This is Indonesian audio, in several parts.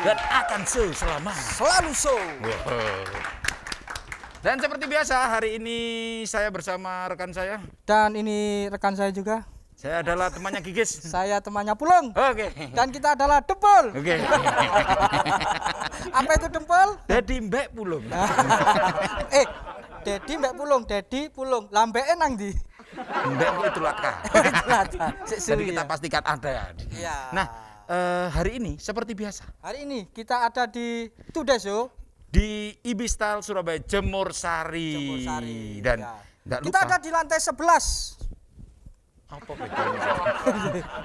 dan akan selama selalu so. Dan seperti biasa hari ini saya bersama rekan saya. Dan ini rekan saya juga. Saya adalah temannya Gigis. Saya temannya Pulung. Oke. Dan kita adalah Dempul. Oke. Apa itu Dempul? Dedi Mbek Pulung. Dedi Mbek Pulung, Dedi Pulung. Lambeke nang ndi? Mbek itu laka. Jadi kita pastikan ada. Iya. Nah, hari ini seperti biasa. Hari ini kita ada di Today Show di Ibistal Surabaya Jemur Sari. Dan ya. Kita ada di lantai 11. Apa bedanya?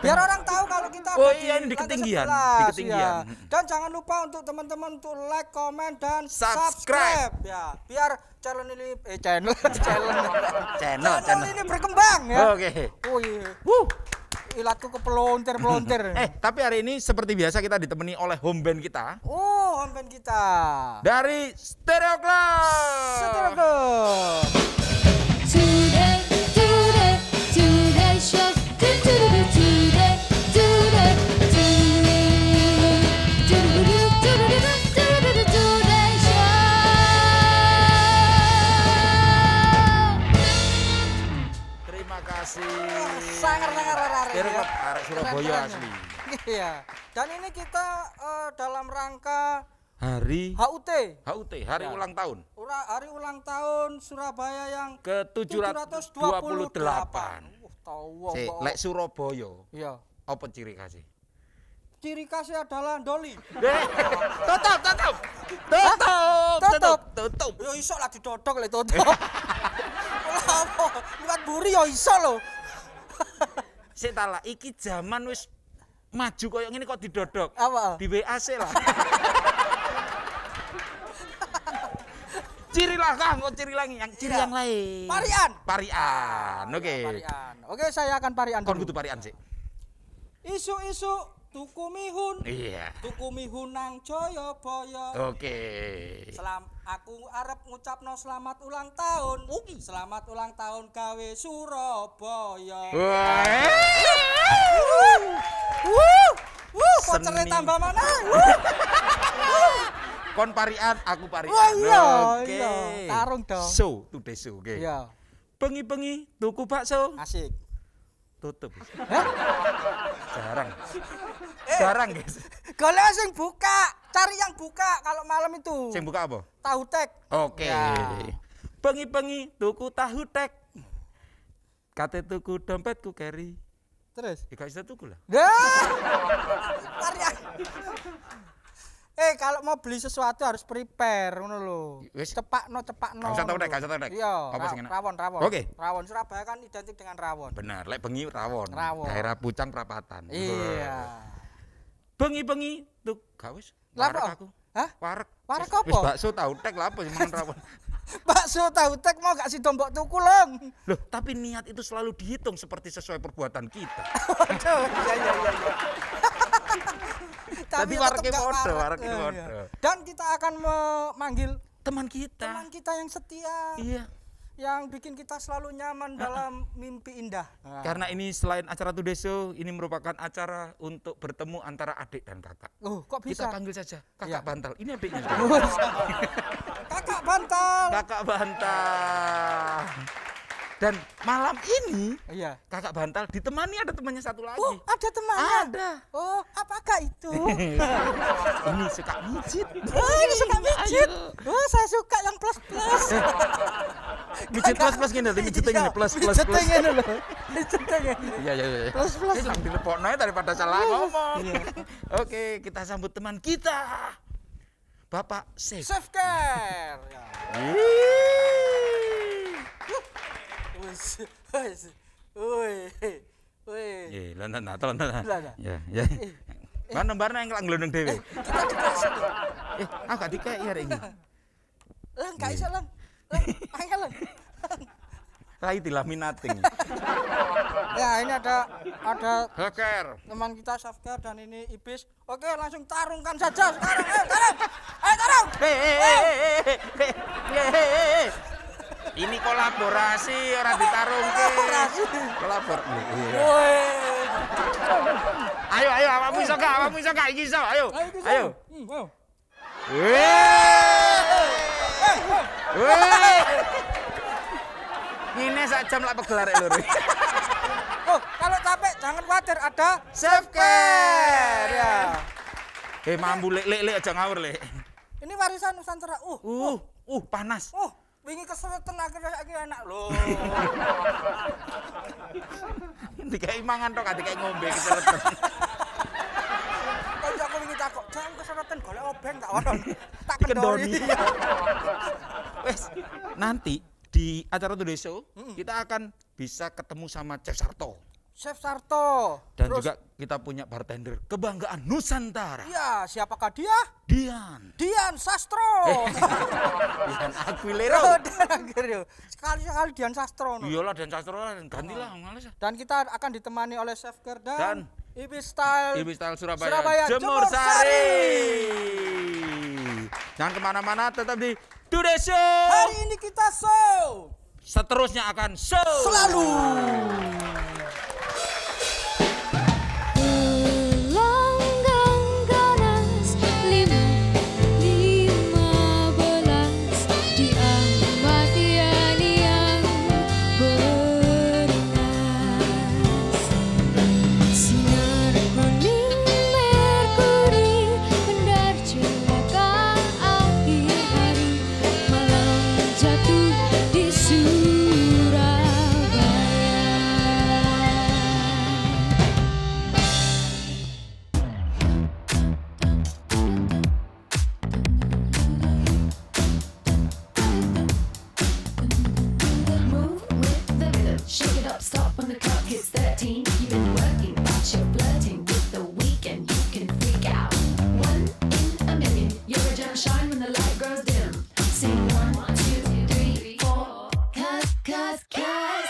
Biar orang tahu kalau kita oh ada iya, ini di ketinggian, 11, di ketinggian. Ya. Dan jangan lupa untuk teman-teman untuk like, komen dan subscribe. Ya, biar channel ini ini berkembang ya. Oke. Oh iya. Ilatku kepelontir. Tapi hari ini seperti biasa kita ditemani oleh home band kita. Oh, home band kita. Dari Stereo Club. Stereo Club. Today show. Terima kasih. Sangar. Stereo Club arek Surabaya asli. Iya. Dan ini kita dalam rangka Hari HUT, hari ulang tahun. Hari ulang tahun Surabaya yang ke-728. Tahu. Lek Surabaya. Iya. Apa ciri khasnya? Ciri khasnya adalah doli. Tutup. Yo iso lah didodok lek tutup. Apa? Liwat buri yo iso lho. Sik ta lah, iki zaman wis maju koyo ngene kok didodok. Apa? Di WAC lah. Ciri lah Kang, kok ciri lagi yang ciri yang lain. Parian. Oke. Parian. Oke, saya akan parian Kon dulu. kudu parian sih. Isu-isu tuku mihun. Iya. Tuku mihun nang Jayabaya. Oke. Aku arep ngucapno selamat ulang tahun. Selamat ulang tahun gawe Surabaya. Kocere tambah mana? Kon parian, aku parian. Wah iya, Oke. iya. Tarung dong. So, today show, oke. Iya. Bengi-bengi tuku bakso. Asik. Tutup. Hah? Jarang, guys. Golek sing buka, cari yang buka kalau malam itu. Sing buka apa? Tahu tek. Oke. Ya. Bengi-bengi tuku tahu tek. Kate tuku dompetku carry. Terus? Ya gak bisa tuku lah. Parian. Kalau mau beli sesuatu harus prepare ngono lho. Wis. Cepakno. Gak usah tahu dek. Iya. Apa sing enak? Rawon. Oke. Rawon Surabaya kan identik dengan rawon. Benar, lek bengi rawon. Rawon. Daerah Pucang Prapatan. Iya. Bengi-bengi tuh gak wis. Lah Warek apa? aku. Hah? Warek. Warek Wis apa? bakso tahu tek lah apa sing mangan rawon. Bakso tahu tek mau gak sida mbok tuku lho. Loh, tapi niat itu selalu dihitung seperti sesuai perbuatan kita. Aduh, iya. Tapi wareknya podo. Dan kita akan memanggil Teman kita. yang setia. Iya. Yang bikin kita selalu nyaman dalam mimpi indah. Karena ini selain acara Today Show, ini merupakan acara untuk bertemu antara adik dan kakak. Oh, kok bisa? Kita panggil saja Kakak Iya. Bantal. Ini adiknya. Kakak Bantal. Kakak Bantal. Dan malam ini Iya. Kakak Bantal ditemani ada temannya satu lagi. Oh, ada temannya. Ada. Oh, apakah itu? Ini suka mijit. Oh, ini suka mijit. Oh, saya suka yang plus. Mijit plus gini, mijitnya gini plus. Mijitnya gini loh. Mijitnya gini. Iya. Plus. Yang dilepokno daripada salah ngomong. Oke, kita sambut teman kita. Bapak Safe. Safe care. Iya, lah, tolong. Lah. Ya. Mana barna yang ngelondong dhewe. Kita dikasih loh. Aku gak dikai hari ini. Lang, gak bisa lang. Ayo lang. Rai dilaminating. Ya, ini ada Hacker. teman kita Safka dan ini Ibis. Oke, langsung tarungkan saja sekarang. Tarung. Ini kolaborasi, orang ditarung. Kolaborasi. Kolabor. Ayo, awakmu iso gak? Iki iso, ayo. Ayo. Ayo. Weh. Ini sak jam lak pegelar lho. Oh, kalau capek jangan khawatir, ada Self care ya. Mambu lek aja ngawur lek. Ini warisan Nusantara. Panas. Wingi keseretan akhirnya saiki enak lho. Dikai mangan tok dikai ngombe keseretan. Kok aku wingi takok, jangan keseretan golek obeng tak ono. Tak kendori. Wes, nanti di acara Today Show kita akan bisa ketemu sama Chef Sarto. Chef Sarto. Dan juga kita punya bartender kebanggaan Nusantara. Iya, siapakah dia? Dian Sastro. Dian Aguilera. Sekali-sekali Dian Sastro. Iyalah Dian Sastro gantilah males. Dan kita akan ditemani oleh Chef Ger dan Ibi Style Surabaya Jemur Sari. Jangan kemana-mana, tetap di Today Show. Hari ini kita show. Seterusnya akan show. Selalu. Gelanggang ganas 5:15 di Ahmad Yani yang beringas. Sinar kuning Merkuri mendar celaka akhir hari, malam jatuh di Surabaya. Move with the rhythm, shake it up, stop when the clock hits 13. You've been working, but you're flirting with the weekend. You can freak out. 1 in a million, you're a gem shine when the light grows dim. Sing 1, 2, 3, 4. Cause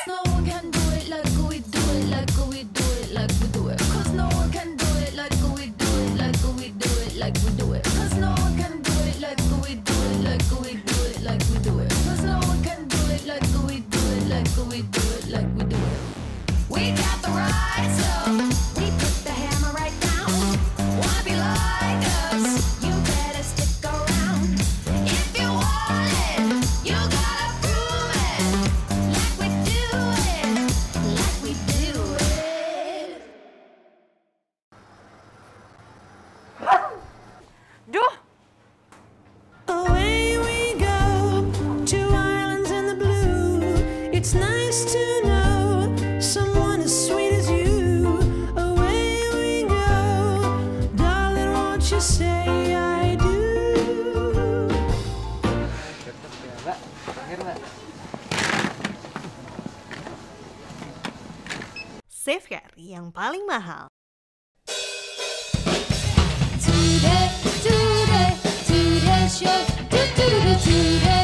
no one can do it like we do it, like we do it, like we do it. Cause no one can do it like we do it, like we do it, like we do it. Cause no one can do it like we do it, like we do it, like we do it. Cause no one can do it like we do it, like we do it, like we do it. We got the right stuff. We put the hammer right down. Wanna be like us? You better stick around. If you want it, you gotta prove it. Like we do it, like we do it. Duh, Away we go to islands in the blue. It's nice to know someone as sweet as you. Away we go, darling, won't you say I do? Safecare yang paling mahal. Today show. Today show. Today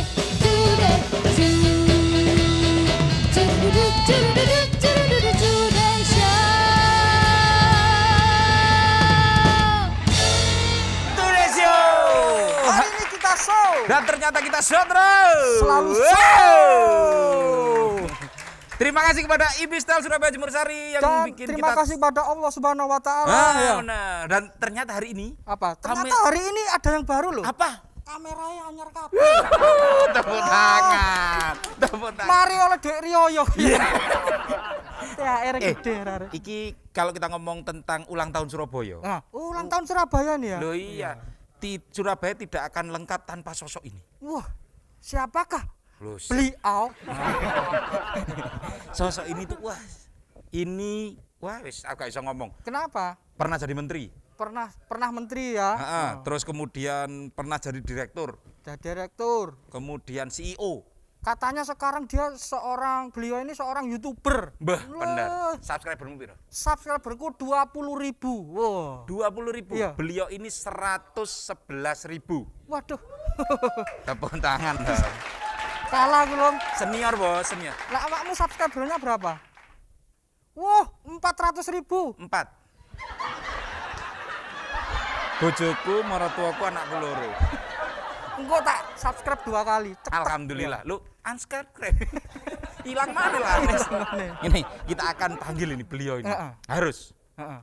Show. Hari ini kita show. Dan ternyata kita show terus. Selalu Wow. show. Terima kasih kepada Ibi Style Surabaya Jemur Sari yang Dan bikin terima kita. kasih pada Allah Subhanahu wa taala. Ah, benar. Dan ternyata hari ini Apa? Ternyata Kami- hari ini ada yang baru loh. apa? Kameranya anyar kabeh. Tepuk tangan. Tepuk tangan. Mari oleh Dek Rioyo. Iya. THR gede rare. Iki kalau kita ngomong tentang ulang tahun Surabaya. Nah, ulang tahun Surabaya nih ya. Loh iya. Surabaya tidak akan lengkap tanpa sosok ini. Wah, siapakah? Loh, Beliau. sosok ini tuh wis aku gak bisa ngomong. Kenapa? Pernah jadi menteri. Pernah menteri ya. Terus kemudian pernah jadi direktur, Jadi direktur. kemudian CEO. Katanya sekarang beliau ini seorang YouTuber. Bah, benar. Wah, Subscribermu piro? subscriberku 20.000. Wow. 20.000. Iya. Beliau ini 111.000. Waduh. Tepuk tangan dong. Kalah belum. Senior, Bos, senior. Lah awakmu subscribernya berapa? Wah, 400.000. 4. Bojoku, maratuaku, anakku loro. Engko tak subscribe 2 kali. Cepet. Alhamdulillah. Lu unsubscribe. Hilang mana lah. Ini kita akan panggil ini beliau ini. Heeh. Harus. Heeh.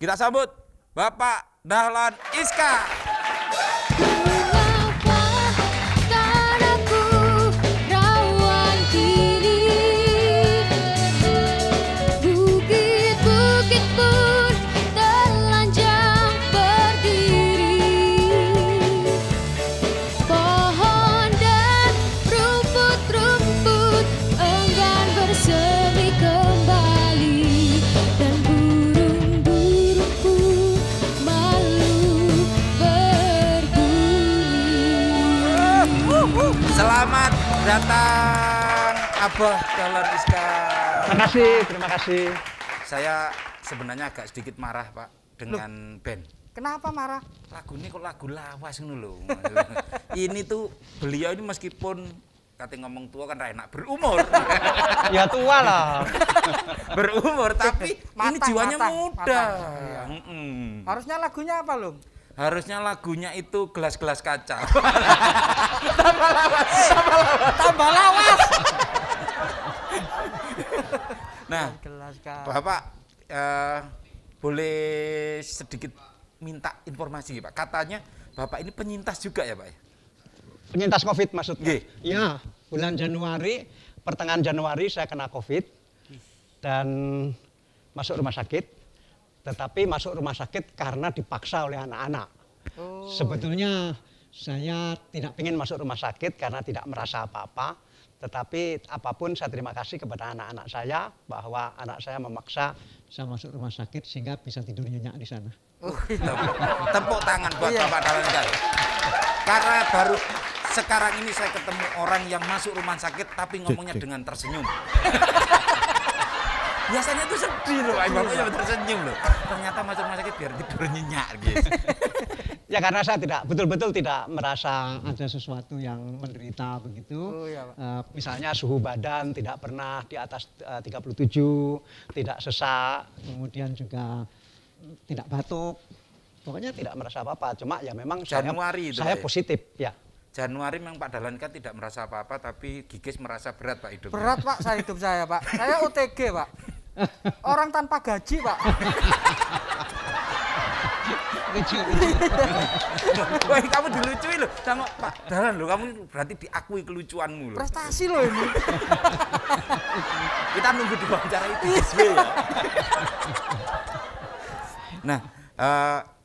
Kita sambut Bapak Dahlan Iskan. Mengapa tanahku rawan kini, bukit-bukit pun telanjang berdiri, pohon dan rumput-rumput enggan bersemi kembali, dan burung-burung pun malu berbunyi. Selamat datang Abah Dahlan Iskan. Terima kasih. Saya sebenarnya agak sedikit marah Pak dengan band. Kenapa marah? Lagu ini kok lagu lawas ngono lho. Ini tuh beliau ini meskipun kata ngomong tua kan ra enak berumur. Ya tua lah. Berumur tapi ini Matang, jiwanya matang, muda. matang. Iya. Mm-mm. Harusnya lagunya apa, Lum? Harusnya lagunya itu gelas-gelas kaca. Tambah lawas. Nah, Gelas kan. Bapak boleh sedikit minta informasi Pak. Katanya Bapak ini penyintas juga ya Pak ya? Penyintas COVID maksudnya? Nggih. Ya, bulan Januari, pertengahan Januari saya kena COVID dan masuk rumah sakit. Tetapi masuk rumah sakit karena dipaksa oleh anak-anak. Sebetulnya saya tidak ingin masuk rumah sakit karena tidak merasa apa-apa. Tetapi apapun saya terima kasih kepada anak-anak saya bahwa anak saya memaksa saya masuk rumah sakit sehingga bisa tidur nyenyak di sana. Tepuk tangan buat Iya. Bapak Dahlan Iskan. Karena baru sekarang ini saya ketemu orang yang masuk rumah sakit tapi ngomongnya dengan tersenyum. Biasanya itu sedih loh, Pak. Bapaknya tersenyum loh. Ternyata masuk rumah sakit biar tidur nyenyak gitu. Ya karena saya betul-betul tidak merasa ada sesuatu yang menderita begitu. Oh, iya, Pak. Misalnya suhu badan tidak pernah di atas 37, tidak sesak, kemudian juga tidak batuk. Pokoknya tidak merasa apa-apa. Cuma ya memang Januari itu, saya Pak, ya? positif ya. Januari memang Pak Dahlan kan tidak merasa apa-apa tapi Gigis merasa berat Pak hidupnya. Berat, Pak, saya hidup saya, Pak. Saya OTG, Pak. Orang tanpa gaji, Pak. Wah, kamu dilucuin loh sama Pak Dahlan loh. Kamu berarti diakui kelucuanmu loh. Prestasi loh ini. Kita nunggu di wawancara itu ya. Nah,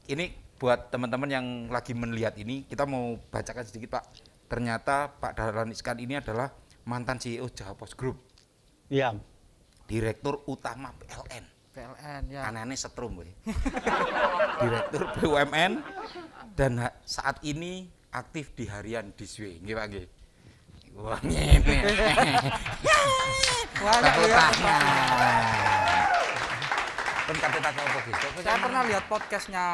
ini buat teman-teman yang lagi melihat ini, kita mau bacakan sedikit Pak. Ternyata Pak Dahlan Iskan ini adalah mantan CEO Jawa Post Group, Iya. Direktur Utama PLN. PLN ya. Aneh-aneh setrum we. Direktur BUMN dan saat ini aktif di harian Diswe, nggih Pak nggih. Wah, ngene. Banyak Tepuk ya. tangan. Kan kate tak apa gitu. Saya pernah lihat podcastnya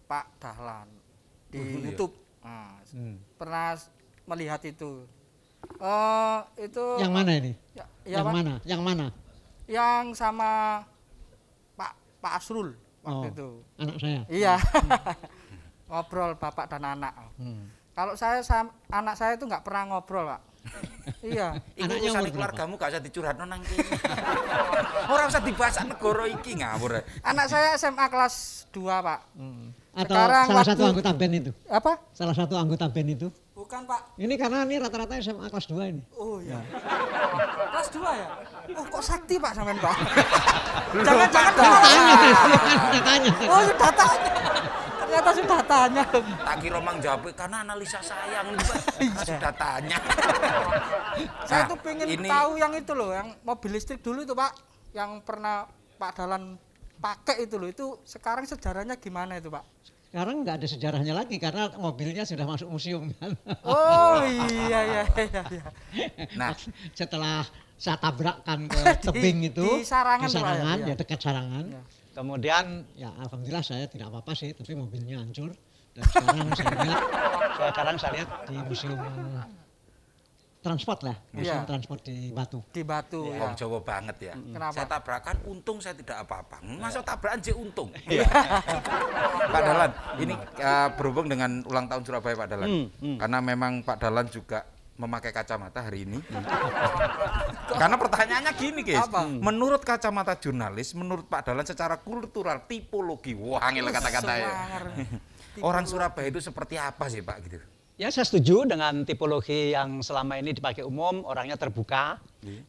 Pak Dahlan di iya. YouTube. Nah, pernah melihat itu. Itu Yang mana ini? Ya, ya, yang Pak. mana? Yang mana? Yang sama Pak Asrul waktu Oh, itu. anak saya. Iya. Ngobrol bapak dan anak. Kalau anak saya itu nggak pernah ngobrol, Pak. Iya. Iku Anaknya urusan umur berapa? keluargamu gak usah dicurhatno nang kene. Ora usah dibahas negara iki ngawur. Anak saya SMA kelas 2, Pak. Atau Sekarang salah satu waktu- anggota band itu? Apa? Salah satu anggota band itu? Bukan, Pak. Ini karena ini rata-rata SMA kelas 2 ini. Oh iya. Kelas 2 ya? Oh, kok sakti, Pak, sampean, Pak? Jangan-jangan Tanya. Oh, sudah tanya. Ternyata sudah tanya. Tak kira mang jawab karena analisa sayang sudah tanya. Saya Nah, tuh pengen ini- tahu yang itu loh, yang mobil listrik dulu itu, Pak. Yang pernah Pak Dahlan pakai itu loh. Itu sekarang sejarahnya gimana itu, Pak? Sekarang nggak ada sejarahnya lagi karena mobilnya sudah masuk museum kan. Oh iya. Nah, Setelah saya tabrakkan ke tebing itu, di Sarangan tuh, Pak, ya? ya dekat Sarangan. Ya. Kemudian ya alhamdulillah saya tidak apa-apa sih, tapi mobilnya hancur. Dan sekarang saya lihat di museum transport lah, museum Iya. transport di Batu. Di Batu wong ya. Jawa banget ya. Kenapa? Saya tabrakan untung saya tidak apa-apa. Masa tabrakan je untung. Iya. Pak Dahlan, ini berhubung dengan ulang tahun Surabaya Pak Dahlan. Karena memang Pak Dahlan juga memakai kacamata hari ini. Karena pertanyaannya gini, guys. Menurut kacamata jurnalis, menurut Pak Dahlan secara kultural, tipologi, wah angel kata-kata ya. Orang Surabaya itu seperti apa sih Pak gitu? Ya saya setuju dengan tipologi yang selama ini dipakai umum, orangnya terbuka,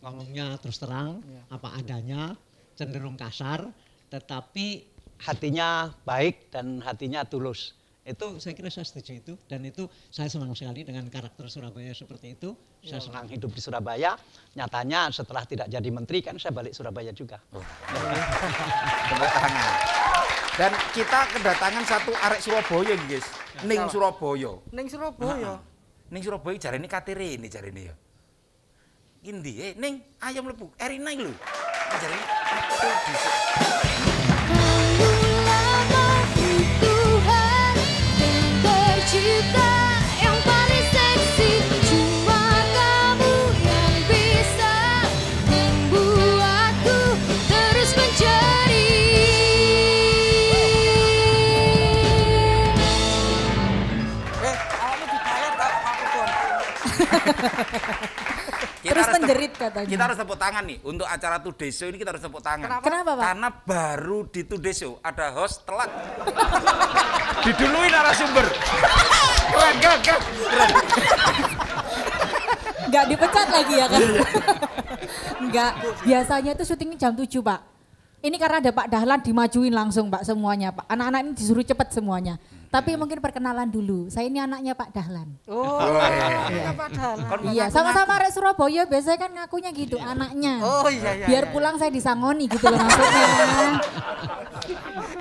ngomongnya terus terang, apa adanya, cenderung kasar, tetapi hatinya baik dan hatinya tulus. Itu saya kira saya setuju itu, dan itu saya senang sekali dengan karakter Surabaya seperti itu. Saya senang hidup di Surabaya. Nyatanya setelah tidak jadi menteri kan saya balik Surabaya juga. Tepuk tangan. Dan kita kedatangan satu arek Surabaya guys. Ning Surabaya. Ning Surabaya. Ning Surabaya jarene katire ini jarene ya. Indi ning ayam lebu Erina lho. Jarene Tuhan yang tercipta yang paling seksi, cuma kamu yang bisa membuatku terus mencari. Awakmu dibayar tak aku tuan. Terus menjerit katanya. Kita harus tepuk tangan nih untuk acara Today Show ini, kita harus tepuk tangan. Kenapa, Pak? Karena baru di Today Show ada host telat. Didului narasumber. Keren. Nggak dipecat lagi ya kan? Nggak, biasanya itu syutingnya jam 7 Pak. Ini karena ada Pak Dahlan dimajuin langsung Pak semuanya Pak. Anak-anak ini disuruh cepet semuanya. Tapi mungkin perkenalan dulu, saya ini anaknya Pak Dahlan. Oh, iya. Pak Dahlan. Iya, sama-sama arek Surabaya biasanya kan ngakunya gitu, anaknya. Oh iya. Biar pulang saya disangoni gitu loh maksudnya.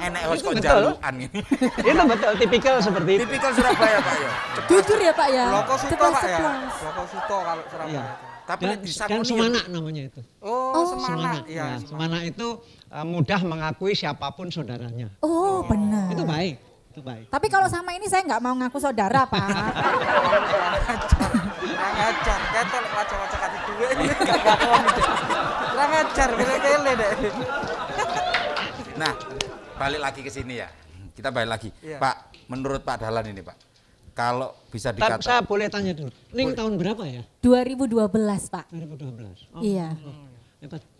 Enek host kok jalukan ini. Itu betul, tipikal seperti itu. Tipikal Surabaya Pak ya. Jujur ya Pak ya. Loko Suto Ceplas, Pak ya. ceplas. Loko Suto kalau Surabaya. Iya. Tapi Dan disangoni Semana namanya itu. Oh, Semana. Ya, Semana itu mudah mengakui siapapun saudaranya. Oh benar. Itu baik, itu baik. Tapi kalau sama ini saya nggak mau ngaku saudara Pak. Kurang ajar, ketel wajah-wajah kati duwe. Kurang ajar, gele-gele deh. Nah, balik lagi ke sini ya. Kita balik lagi. Iya. Pak, menurut Pak Dahlan ini Pak, kalau bisa Saya dikatakan boleh tanya dulu, Ning tahun berapa ya? 2012 Pak. 2012. Oh, Iya. Hebat.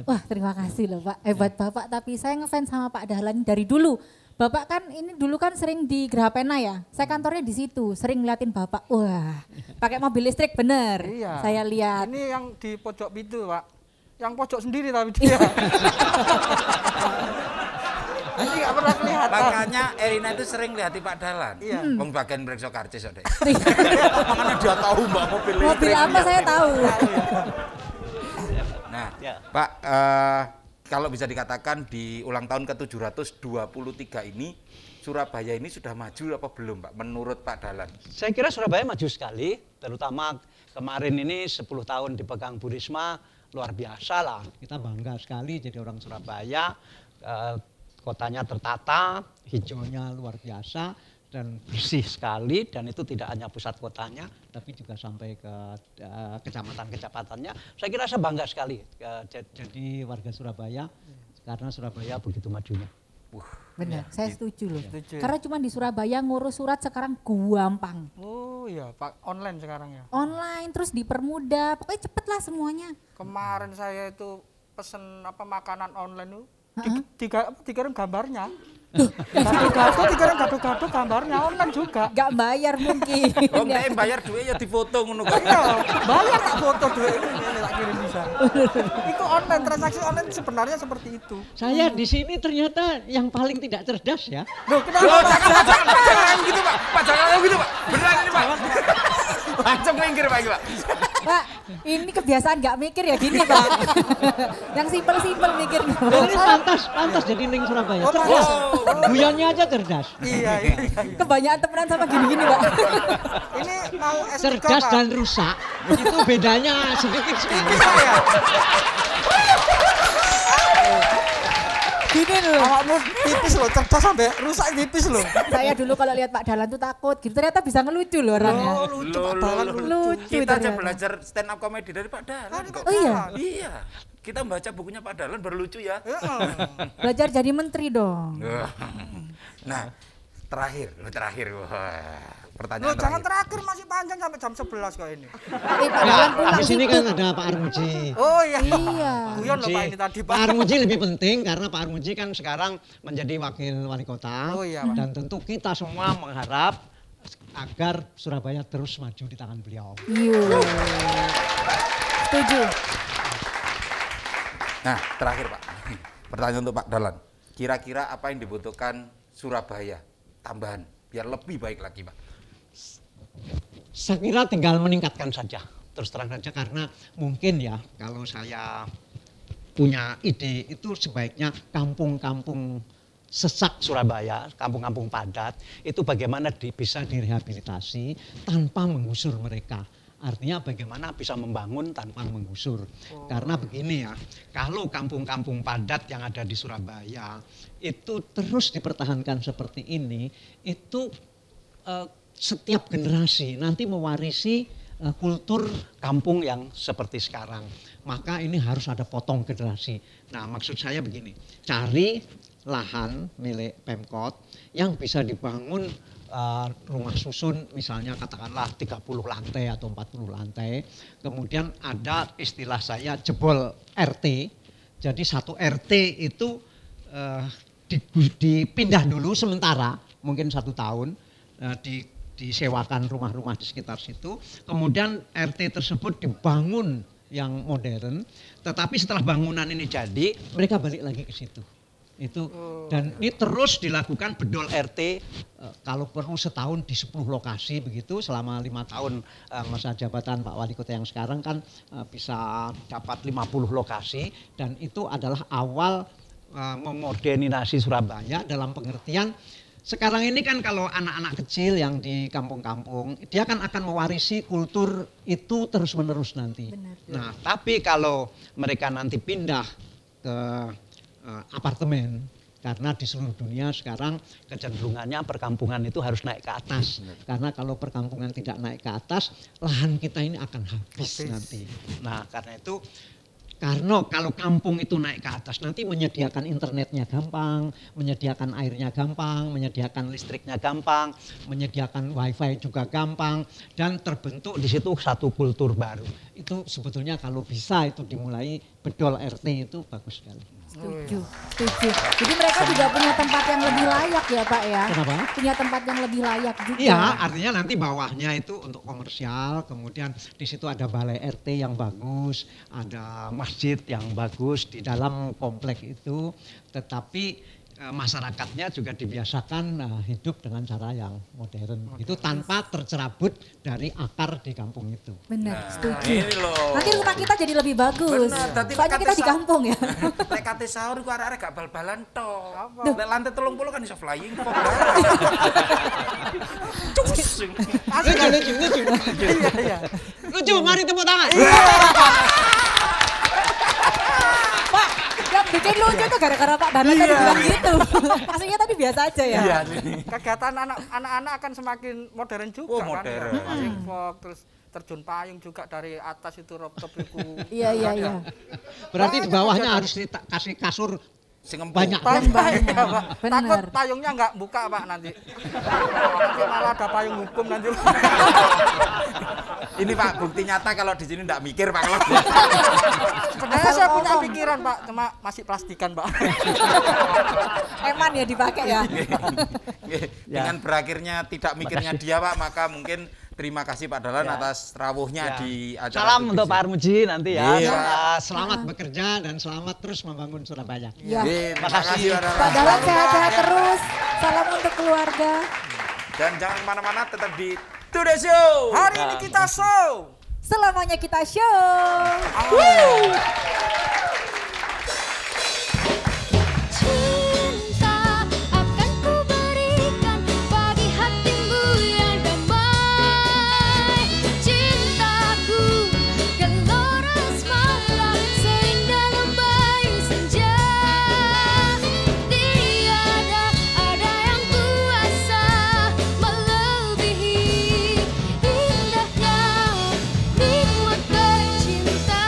Wah terima kasih loh Pak, hebat Bapak. Tapi saya ngefans sama Pak Dahlan dari dulu. Bapak kan ini dulu kan sering di Gerahapena ya. Saya kantornya di situ, sering ngeliatin Bapak. Wah, pakai mobil listrik bener. Iya. Saya lihat. Ini yang di pojok pintu Pak. Yang pojok sendiri tapi dia. Ini nggak pernah kelihatan. makanya Erina itu sering lihat Pak Dahlan. Iya. Wong bagian Brekso Karcis ada. Makanya dia tahu Mbak mobil listrik. Mobil apa saya tahu. Nah, Ya. Pak, kalau bisa dikatakan di ulang tahun ke-723 ini, Surabaya ini sudah maju apa belum Pak, menurut Pak Dahlan? Saya kira Surabaya maju sekali, terutama kemarin ini 10 tahun dipegang Bu Risma, luar biasa lah. Kita bangga sekali jadi orang Surabaya, kotanya tertata, hijaunya luar biasa, dan bersih sekali, dan itu tidak hanya pusat kotanya, tapi juga sampai ke kecamatan-kecapatannya. Saya kira saya bangga sekali jadi warga Surabaya, karena Surabaya begitu majunya. Benar, saya setuju loh. Setuju. Karena cuma di Surabaya ngurus surat sekarang gampang. Oh iya Pak, online sekarang ya. Online terus dipermudah, pokoknya cepet lah semuanya. Kemarin saya itu pesen makanan online itu dikirim gambarnya. Gado-gado gambarnya online juga. Gak bayar mungkin. Wong nek bayar duit ya difoto ngono kan. Iya, bayar tak foto duit ini tak kirim bisa. Itu online, transaksi online sebenarnya seperti itu. Saya di sini ternyata yang paling tidak cerdas ya. Loh, kenapa? Loh, jangan gitu Pak. Pak jangan gitu Pak. Beneran ini Pak. Langsung minggir Pak ini Pak. Pak, ini kebiasaan gak mikir ya gini Pak. Yang simpel-simpel mikirnya. Ini pantas jadi Ning Surabaya. Oh, Cerdas. pantas. Guyonnya aja cerdas. Iya. Kebanyakan temenan sama gini-gini Pak. Ini mau S3 Cerdas Pak. dan rusak itu bedanya sedikit sekali. Bisa ya? Gini loh. Awakmu tipis loh, cerdas sampai rusak tipis loh. Saya dulu kalau lihat Pak Dahlan tuh takut gitu. Ternyata bisa ngelucu loh orangnya. Oh, lucu Pak Dahlan lucu. ternyata. Kita aja belajar stand up comedy dari Pak Dahlan kok. Oh iya? Iya. Kita baca bukunya Pak Dahlan baru lucu ya. Belajar jadi menteri dong. Nah, terakhir. Wah, pertanyaan Loh, jangan terakhir. terakhir masih panjang sampai jam 11 kok ini. Pak Dahlan pulang Di sini situ. kan ada Pak Armuji. Oh iya. Iya. Guyon loh Pak ini tadi Pak. Pak Armuji lebih penting karena Pak Armuji kan sekarang menjadi wakil wali kota. Oh iya, Pak. Dan tentu kita semua mengharap agar Surabaya terus maju di tangan beliau. Iya. Setuju. Nah, terakhir Pak. Pertanyaan untuk Pak Dahlan. Kira-kira apa yang dibutuhkan Surabaya tambahan biar lebih baik lagi, Pak? Saya kira tinggal meningkatkan saja, terus terang saja karena mungkin ya kalau saya punya ide itu sebaiknya kampung-kampung sesak Surabaya, kampung-kampung padat itu bagaimana bisa direhabilitasi tanpa menggusur mereka. Artinya bagaimana bisa membangun tanpa menggusur. Karena begini ya, kalau kampung-kampung padat yang ada di Surabaya itu terus dipertahankan seperti ini, itu setiap generasi nanti mewarisi kultur kampung yang seperti sekarang. Maka ini harus ada potong generasi. Nah, maksud saya begini, cari lahan milik Pemkot yang bisa dibangun rumah susun misalnya katakanlah 30 lantai atau 40 lantai. Kemudian ada istilah saya jebol RT. Jadi satu RT itu dipindah dulu sementara, mungkin 1 tahun, disewakan rumah-rumah di sekitar situ. Kemudian RT tersebut dibangun yang modern, tetapi setelah bangunan ini jadi, mereka balik lagi ke situ. Itu dan ini terus dilakukan bedol RT kalau perlu setahun di 10 lokasi begitu selama 5 tahun masa jabatan Pak Wali Kota yang sekarang kan bisa dapat 50 lokasi dan itu adalah awal memodernisasi Surabaya dalam pengertian sekarang ini kan kalau anak-anak kecil yang di kampung-kampung dia kan akan mewarisi kultur itu terus-menerus nanti. Benar. Nah, tapi kalau mereka nanti pindah ke apartemen karena di seluruh dunia sekarang kecenderungannya perkampungan itu harus naik ke atas. Karena kalau perkampungan tidak naik ke atas, lahan kita ini akan habis nanti. Nah, karena itu karena kalau kampung itu naik ke atas nanti menyediakan internetnya gampang, menyediakan airnya gampang, menyediakan listriknya gampang, menyediakan wifi juga gampang dan terbentuk di situ satu kultur baru. Itu sebetulnya kalau bisa itu dimulai bedol RT itu bagus sekali. Setuju, setuju. Jadi mereka juga punya tempat yang lebih layak ya Pak ya? Kenapa? Punya tempat yang lebih layak juga. Iya, artinya nanti bawahnya itu untuk komersial, kemudian di situ ada balai RT yang bagus, ada masjid yang bagus di dalam komplek itu, tetapi masyarakatnya juga dibiasakan hidup dengan cara yang modern. Itu tanpa tercerabut dari akar di kampung itu. Benar, setuju. Ini loh. Nanti rumah kita jadi lebih bagus. Benar, tadi Soalnya kita di kampung ya. Lek kate sahur ku arek-arek gak bal-balan tok. Lek lantai 30 kan iso flying fox. Cus. Lucu. Iya. Lucu, mari tepuk tangan. Pak, yang bikin lucu tuh gara-gara Pak Dahlan tadi bilang gitu. Aslinya tadi biasa aja ya. Iya nih. Kegiatan anak-anak akan semakin modern juga Oh, modern. kan. Flying fox, terus terjun payung juga dari atas itu rooftop itu. Iya. Berarti di bawahnya harus dikasih kasur Sing banyak. Yang banyak. Iya, Pak. Benar. Takut payungnya nggak buka Pak nanti. Nanti malah ada payung hukum nanti. Ini Pak bukti nyata kalau di sini enggak mikir Pak. Sebenarnya saya punya pikiran Pak, cuma masih plastikan Pak. Eman ya dipakai ya. Dengan berakhirnya tidak mikirnya dia Pak, maka mungkin terima kasih Pak Dahlan atas rawuhnya di acara. Salam untuk Pak Armuji nanti ya. Iya. Selamat bekerja dan selamat terus membangun Surabaya. Ya. Terima kasih Pak Dahlan sehat-sehat terus. Salam untuk keluarga. Dan jangan kemana-mana, tetap di Today Show. Hari ini kita show. Selamanya kita show. Cinta akan ku berikan bagi hatimu yang damai. Cintaku gelora semalam seindah lembayu senja. Tiada ada yang kuasa melebihi indahnya nikmat bercinta.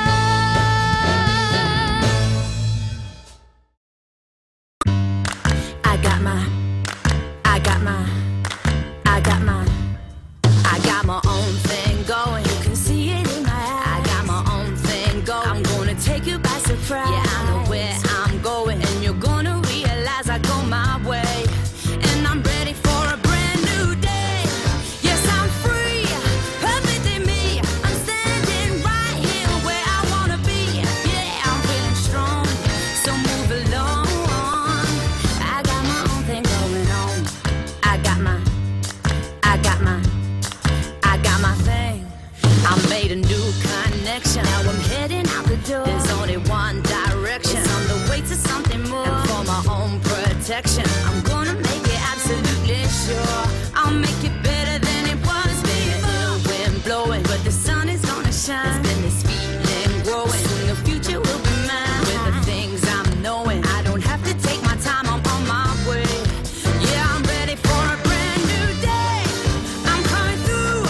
connection. Now I'm heading out the door. There's only one direction. It's on the way to something more. And for my own protection, I'm gonna make it absolutely sure. I'll make it better than it was before. The wind blowing, but the sun is gonna shine. There's been this feeling growing. Soon the future will be mine. With the things I'm knowing, I don't have to take my time. I'm on my way. Yeah, I'm ready for a brand new day. I'm coming through.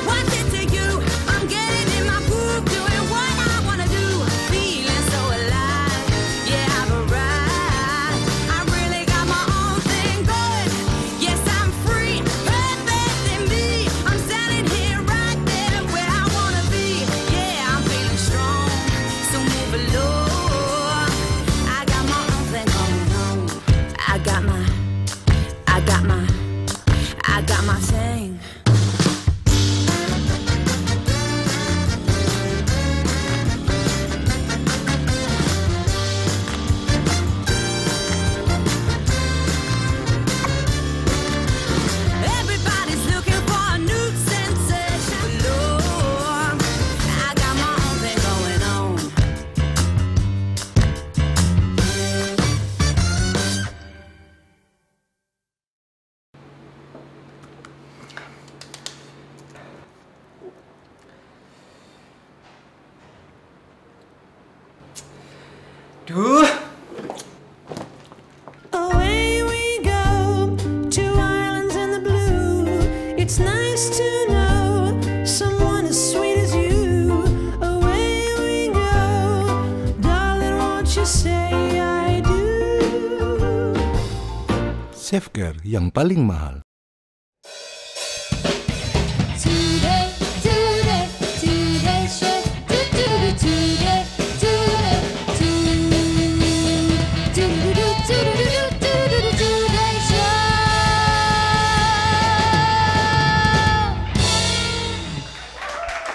What's it to you? I'm getting in my groove, doing what I wanna do. Feeling so alive. Yeah, I've arrived. I really got my own thing going. Yes, I'm free, perfect in me. I'm standing here right there where I wanna be. Yeah, I'm feeling strong, so move along. I got my own thing going on. I got my thing. Everybody's looking for a new sensation. Lord, I got my own thing going on. Duh. Away we go to islands in the blue. It's nice to know someone as sweet as you. Away we go, darling, won't you say I do? Safecare yang paling mahal. Today, today, today show. Today, today, today, today show.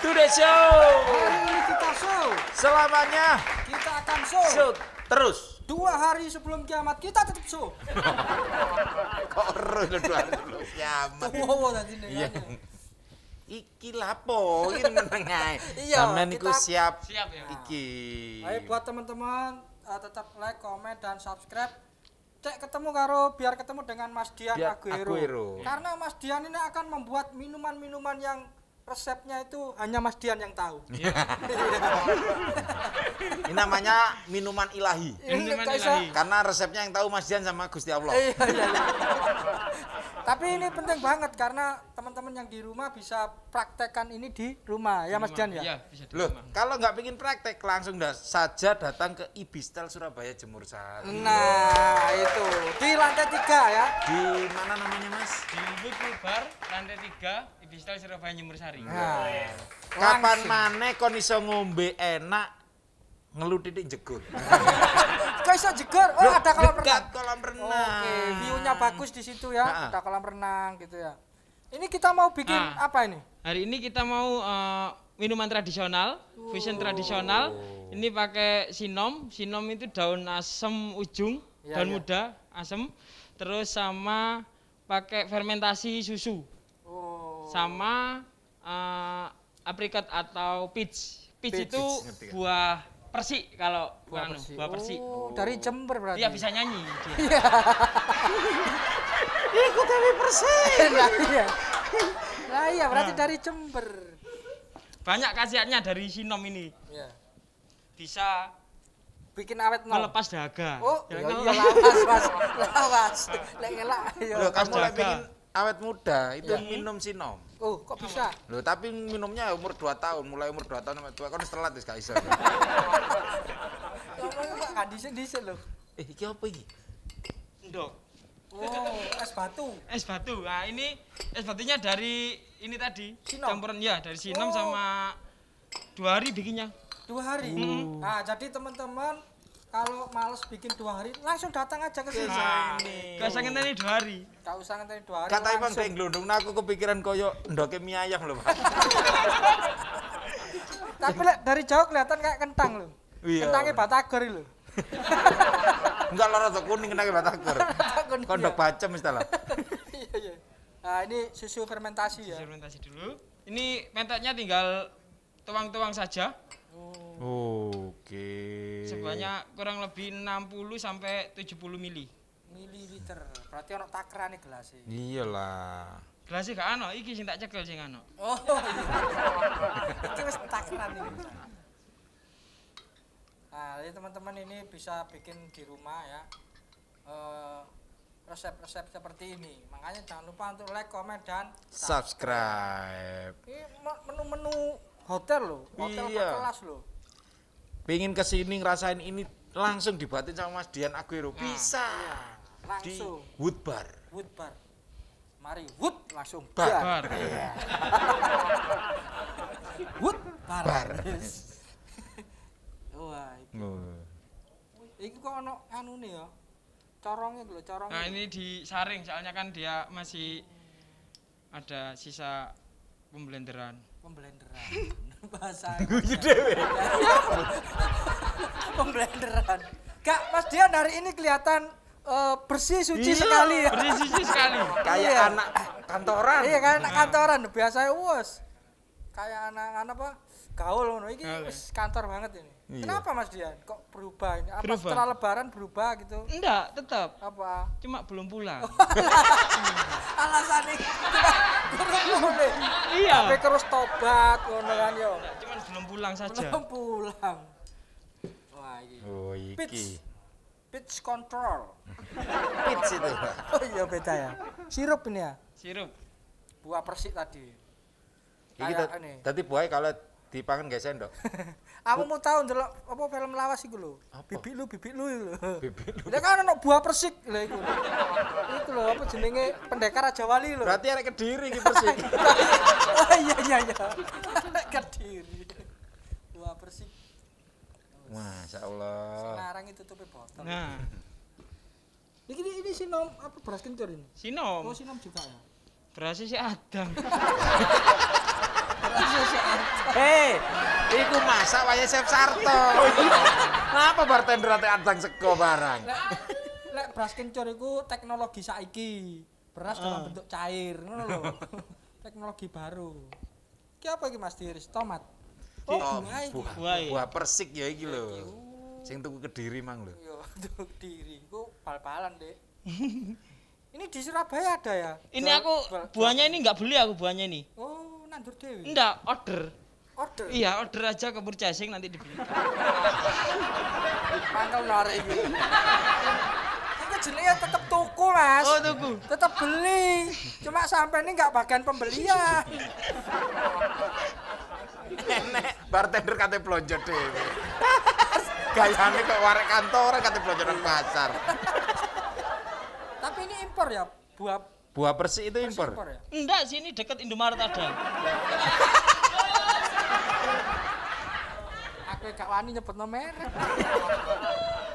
Today Show. Hari ini kita show. Selamanya Kita akan show. show terus. 2 hari sebelum kiamat kita tetap show. Kok ero lho 2 hari sebelum kiamat. Wow, tadi nih. Iya. Iki lapo, iki meneng ae. Iya, Sampeyan iku kita- siap. Siap ya. Iki. Ayo buat teman-teman tetap like, komen, dan subscribe. Cek ketemu karo biar ketemu dengan Mas Dian Biar Aguero. Aguero. Karena Mas Dian ini akan membuat minuman-minuman yang resepnya itu hanya Mas Dian yang tahu. Ini namanya minuman ilahi. Minuman Nggak bisa. ilahi. Karena resepnya yang tahu Mas Dian sama Gusti Allah. Iya, iya, iya. Tapi ini penting banget karena teman-teman yang di rumah bisa praktekkan ini di rumah ya Mas Dian ya. Iya, bisa di Loh, rumah. kalau nggak pingin praktek langsung saja datang ke Ibistel Surabaya Jemur Sari. Nah, itu di lantai 3 ya. Di mana namanya, Mas? Di Wiku Bar lantai 3 Ibistel Surabaya Jemur Sari. Nah, Kapan langsung. maneh kon iso ngombe enak ngelut titik jegur. Kok iso jeger? Oh, ada kolam Dekat renang. kolam renang. Oke, view-nya bagus di situ ya. Nah. Ada kolam renang gitu ya. Ini kita mau bikin Nah. apa ini? Hari ini kita mau minuman tradisional, fusion tradisional. Ini pakai sinom. Sinom itu daun asem ujung, Iya, daun iya. muda, asem. Terus sama pakai fermentasi susu. Oh. Sama apricot atau peach. Peach. Peach itu Ngerti kan? buah persik kalau Buah anu, persi. buah persik. Oh, dari Jember berarti. Iya bisa nyanyi. dia. Iya. Ikut tapi Persik. Nah, iya. Nah, iya berarti dari Jember. Banyak khasiatnya dari sinom ini. Iya. Bisa Bikin awet nol. melepas dahaga. Oh, Ya, iya kalau- iya lawas, Mas. Lawas. Lek ngelak. Iya. Loh, kamu lek jaga. pingin awet muda itu Iya. minum sinom. Oh, kok bisa? Loh, tapi minumnya umur 2 tahun, mulai umur 2 tahun sampai tua kan telat wis gak iso. Ngomong Pak kan dhisik lho. Iki apa iki? Ndok. Oh, es batu. Es batu. Nah, ini es batunya dari ini tadi. Sinom? Campuran ya, dari sinom Oh. sama 2 hari bikinnya. 2 hari. Nah, jadi teman-teman kalau males bikin 2 hari, langsung datang aja ke sini. Nah, gak usah ngenteni 2 hari. Gak usah ngenteni 2 hari. Kata Bang langsung. Beng glundung aku kepikiran koyo ndoke mie ayam lho, Pak. Tapi lek dari jauh kelihatan kayak kentang loh. Iya. Kentangnya batagor lho. Enggak lho rada kuning kena batagor. Kuning, Kondok ya. bacem istilah. Iya, iya. Nah, ini susu fermentasi ya. Fermentasi dulu. Ini metodenya tinggal tuang-tuang saja. Oke. Sebanyak kurang lebih 60 sampai 70 mililiter. Berarti ono takrane gelas e. Iyalah. Gelasnya gak ano, iki sing tak cekel sing ano. Oh iya. Iki wis takran iki. Nah, ini teman-teman ini bisa bikin di rumah ya. Resep-resep seperti ini. Makanya jangan lupa untuk like, komen dan Subscribe. Ini menu-menu hotel loh, hotel berkelas loh. Pengen kesini ngerasain ini langsung dibuatin sama Mas Dian Aguero. Bisa. Langsung. Di Wood Bar. Wood Bar. Mari Wood langsung Bar. Iya. Wood Bar. Wah, iki kok ono anune ya. Corongnya lho, corongnya. Nah, ini disaring soalnya kan dia masih ada sisa pemblenderan. Bahasa Dewe. pemblenderan. Kak, Mas Dian hari ini kelihatan bersih suci sekali ya. Bersih suci sekali. Kayak anak kantoran. Iya kan anak kantoran biasanya wes. Kayak anak apa? Gaul ngono iki wis kantor banget ini. Iya. Kenapa Mas Dian kok berubah ini? Apa Berubah. setelah lebaran berubah gitu? Enggak, tetap. Apa? Cuma belum pulang. Alasannya kurang boleh. Iya. Tapi terus tobat ngono kan yo. Cuman belum pulang saja. Belum pulang. Wah iki. Oh, iki. Pitch control. Pitch itu. Oh iya beda ya. Sirup ini ya. Sirup. Buah persik tadi. Iki Kayak ini. tadi buahnya kalau dipangan gak sendok. Aku mau tahu ndelok apa film lawas iku lho. Apa? Bibik lu lho. Bibik lu. Ya kan ono buah persik lho iku. Iku lho apa jenenge pendekar Raja Wali lho. Berarti arek Kediri iki persik. Oh iya. Kediri. Buah persik. Masya Allah. Sekarang itu tutup botol. Nah, Ini sinom apa beras kencur ini? sinom. Oh sinom juga ya. Berasnya si Adam. Hei, iku masak waya Chef Sarto. Ngapa bartender ate adang sego barang? Lek beras kencur iku teknologi saiki. Beras dalam bentuk cair, ngono lho. Teknologi baru. Ki apa iki Mas Diris? Tomat. Oh, Buah persik ya iki lho. Sing tuku Kediri mang lho. Yo, untuk diri. Iku bal-balan, Dek. Ini di Surabaya ada ya? Ini aku buahnya ini nggak beli aku buahnya ini. Oh, nandur dewi. Enggak, order. Order. Iya, order aja ke purchasing nanti dibeli. Mangkel narik iki. Iki jenenge tetep tuku, Mas. Oh, tuku. Tetep beli. Cuma sampai ini enggak bagian pembelian. Enek bartender kate blonjo dhewe. Gayane kok warek kantoran kate blonjo nang pasar. Tapi ini impor ya, Buah persik itu impor. ya? Enggak, sini deket Indomaret ada. Aku gak wani nyebutno merek.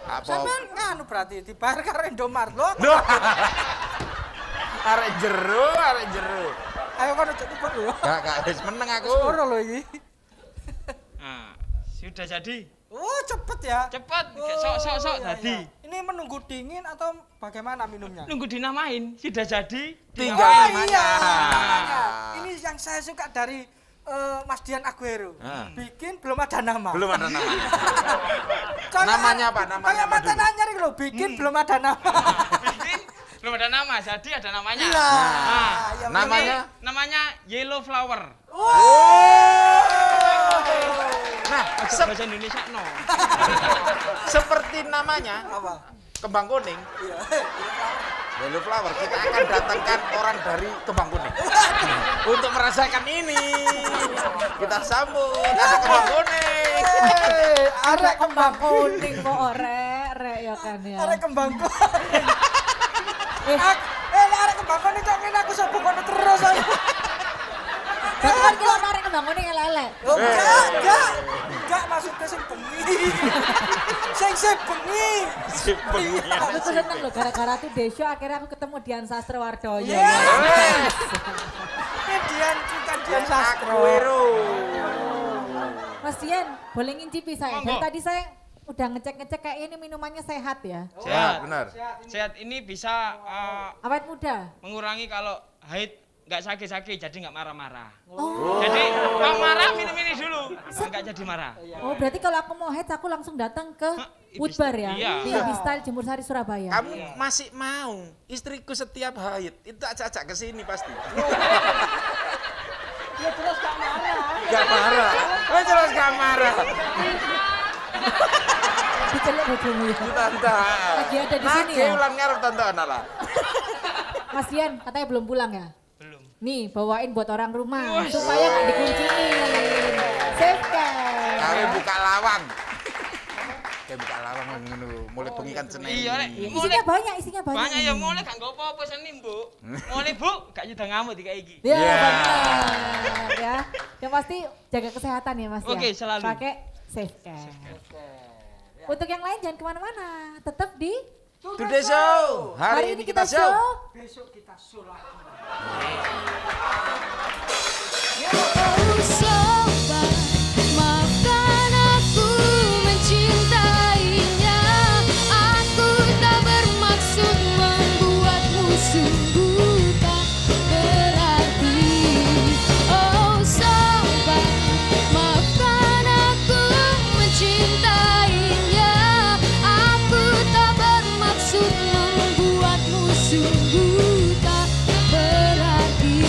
Apa? Sampeyan nganu berarti dibayar karo Indomaret lho. Arek jero. Ayo kono cek nyebut lho. Gak wis meneng aku. Ora lho iki. Nah, sudah jadi. Oh, cepet ya. Cepat, Oh, sok iya, tadi. iya. Ini menunggu dingin atau bagaimana minumnya? Nunggu dinamain, sudah jadi. Tinggal Oh namanya. iya, namanya. Ini yang saya suka dari Mas Dian Aguero. Bikin belum ada nama. Belum ada namanya. Kayak- Namanya apa? Namanya Kayak apa mata dulu? nanyar lho, bikin belum ada nama. Bikin belum ada nama, jadi ada namanya. Iya. Nah, Ya, namanya? namanya Yellow Flower. Nah, Agak bahasa Indonesia no. seperti namanya Apa? kembang kuning. Iya. Yellow flower, kita akan datangkan orang dari kembang kuning untuk merasakan ini. Kita sambut ada kembang kuning. Arek kembang Kuning kok rek ya kan ya. Arek kembang kuning. Arek kembang kuning kok ngene aku sobo kono terus aku. Kan kita arek kembang kuning lele. Oh, enggak maksudnya sing bengi. Sing bengi. Si bengi. Aku tuh seneng loh gara-gara tuh Desyo akhirnya aku ketemu Dian Sastrowardoyo. Iya. Ini Dian bukan Dian Sastro. Aguero. Mas Dian, boleh ngincipi saya? Monggo. Dari tadi saya udah ngecek-ngecek kayak ini minumannya sehat ya. Sehat, benar. Sehat ini bisa Awet muda. mengurangi kalau haid nggak sakit-sakit, jadi nggak marah-marah. Oh. Jadi kalau marah minum ini dulu. Nggak nggak jadi marah. Oh berarti kalau aku mau heads aku langsung datang ke Woodbar ya? Iya. Di Ibisstyle Jemur Sari Surabaya. Kamu masih mau istriku setiap haid itu ajak ke sini pasti. Ya jelas gak marah. Gak marah. Oh jelas gak marah. Diceluk bojomu ya. Tante. Lagi ada di sini ya? ulang ngarep tante lah. Mas Dian katanya belum pulang ya? Belum. Nih bawain buat orang rumah supaya nggak dikunciin. Safeguard. Kami buka lawang. Kayak buka lawang ngono, mulai bengi kan Senin. Iya, Rek. Isinya banyak. Banyak ya mulai gak nggo apa-apa seni, Bu. Mulai, Bu, gak nyudah ngamuk di kayak iki. Ya benar ya. Yang pasti jaga kesehatan ya Mas Oke, ya. selalu. Pakai safeguard. Untuk yang lain jangan kemana-mana, tetap di Today Show. Hari ini kita show. Besok kita show lagi. Sobat, maafkan aku mencintainya. Aku tak bermaksud membuatmu sungguh tak berarti. Oh sobat, maafkan aku mencintainya. Aku tak bermaksud membuatmu sungguh tak berarti.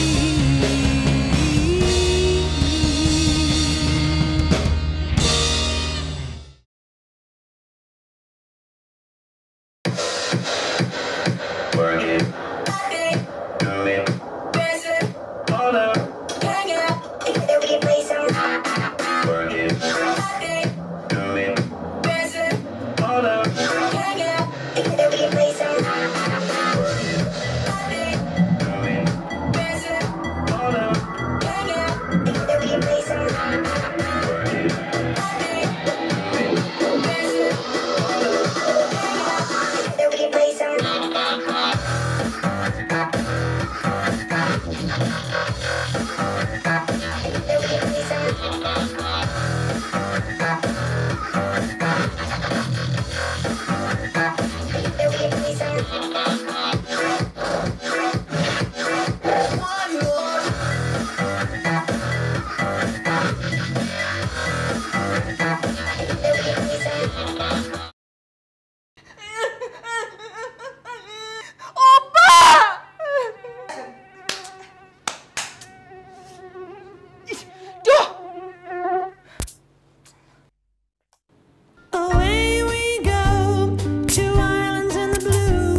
Away we go to islands in the blue.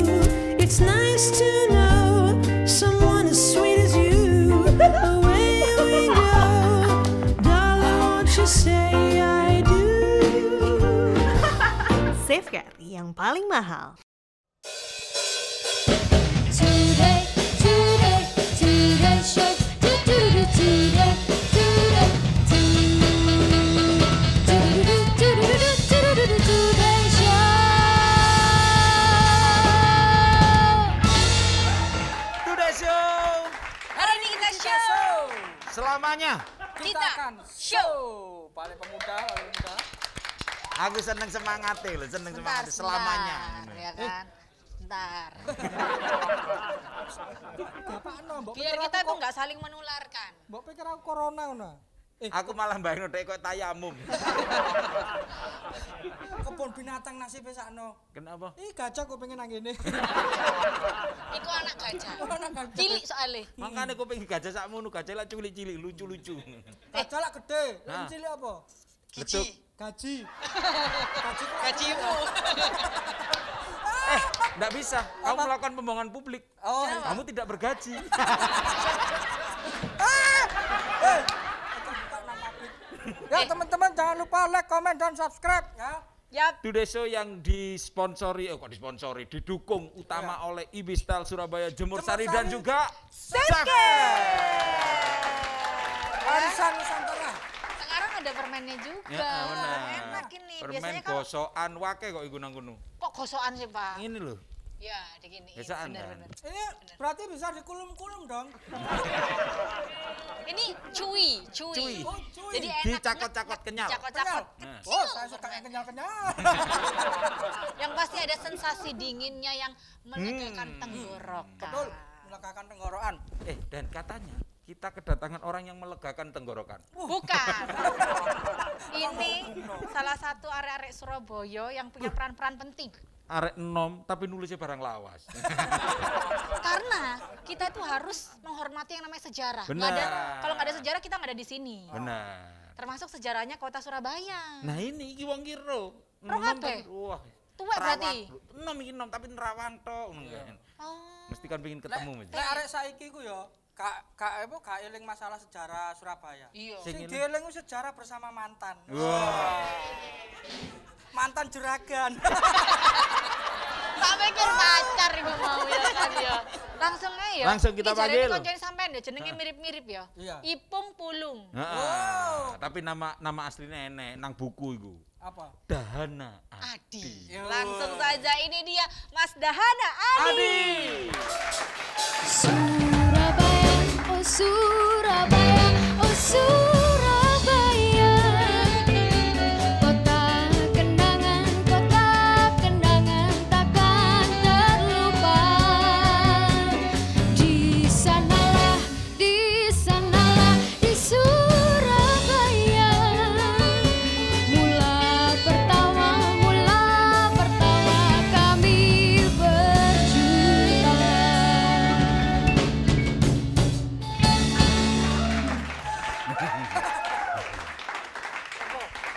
It's nice to know someone as sweet as you. Away we go, darling, won't you say I do? Safeguard yang paling mahal. Today, today, today show. Today, today, today, today show. Today Show. Hari ini kita show. Selamanya. Kita akan show. Balai Pemuda, Balai Pemuda. Aku seneng semangatnya loh, seneng semangat selamanya. Ya kan? Bentar. Bapakno, mbok Biar kita tuh nggak saling menularkan. Mbok pikir aku corona ngono. Aku malah bayangin udah kok tayamum. Kebun binatang nasibnya sakno. Kenapa? Ih gajah kok pengen nang ngene. Iku anak gajah. Anak gajah. Cilik soalnya. Makanya aku pengen gajah sakmono, gajah lah cilik-cilik, lucu-lucu. Gajah lah gede. Nah. Yang cilik apa? Betul. Gaji. Gajimu. Nggak bisa. Kamu melakukan pembohongan publik. Oh, Kamu tidak bergaji. ya teman-teman jangan lupa like, comment, dan subscribe ya. Yap. Today Show yang disponsori, didukung utama oleh Ibisstyle Surabaya, Jemur Sari dan juga Warisan Nusantara. Sekarang ada permennya juga. Ya, benar. Enak ini. Permen Biasanya kalau gosokan wake kok iku nang kono. kok gosokan sih, Pak? Ini loh. Ya, diginiin. Biasaan kan? Bener-bener. Ini berarti bisa dikulum-kulum dong. Ini cuy. Cuy. Oh, cuy. Jadi enak. Dicakot-cakot kenyal. Cakot-cakot. Nah. Oh, saya suka yang kenyal-kenyal. Yang pasti ada sensasi dinginnya yang melegakan tenggorokan. Betul, melegakan tenggorokan. Dan katanya kita kedatangan orang yang melegakan tenggorokan. Bukan. salah satu arek-arek Surabaya yang punya peran-peran penting. Arek enom tapi nulisnya barang lawas. Karena kita itu harus menghormati yang namanya sejarah. Benar. Kalau nggak ada sejarah kita nggak ada di sini. Benar. Termasuk sejarahnya kota Surabaya. Nah ini iki wong kiro. Roh kabeh? Wah. Tuwek berarti. Enom iki enom tapi nerawang tok ngono kan. Oh. Mesti kan pengen ketemu mesti. Lek arek saiki ku ya gak eling masalah sejarah Surabaya. Iya. Sing dieling ku sejarah bersama mantan. Wah. Mantan juragan. Tak pikir pacar ibu mau ya kan ya. Langsung aja ya. Langsung kita panggil. Iki koncoin sampean ya jenenge mirip-mirip ya. Iya. Ipung Pulung. Tapi nama aslinya enek nang buku iku. Apa? Dahana Adi. Langsung saja ini dia Mas Dahana Adi. Surabaya, oh Surabaya, oh Surabaya, kota kenangan takkan terlupa. Di sanalah di Surabaya, mula pertama kami berjumpa.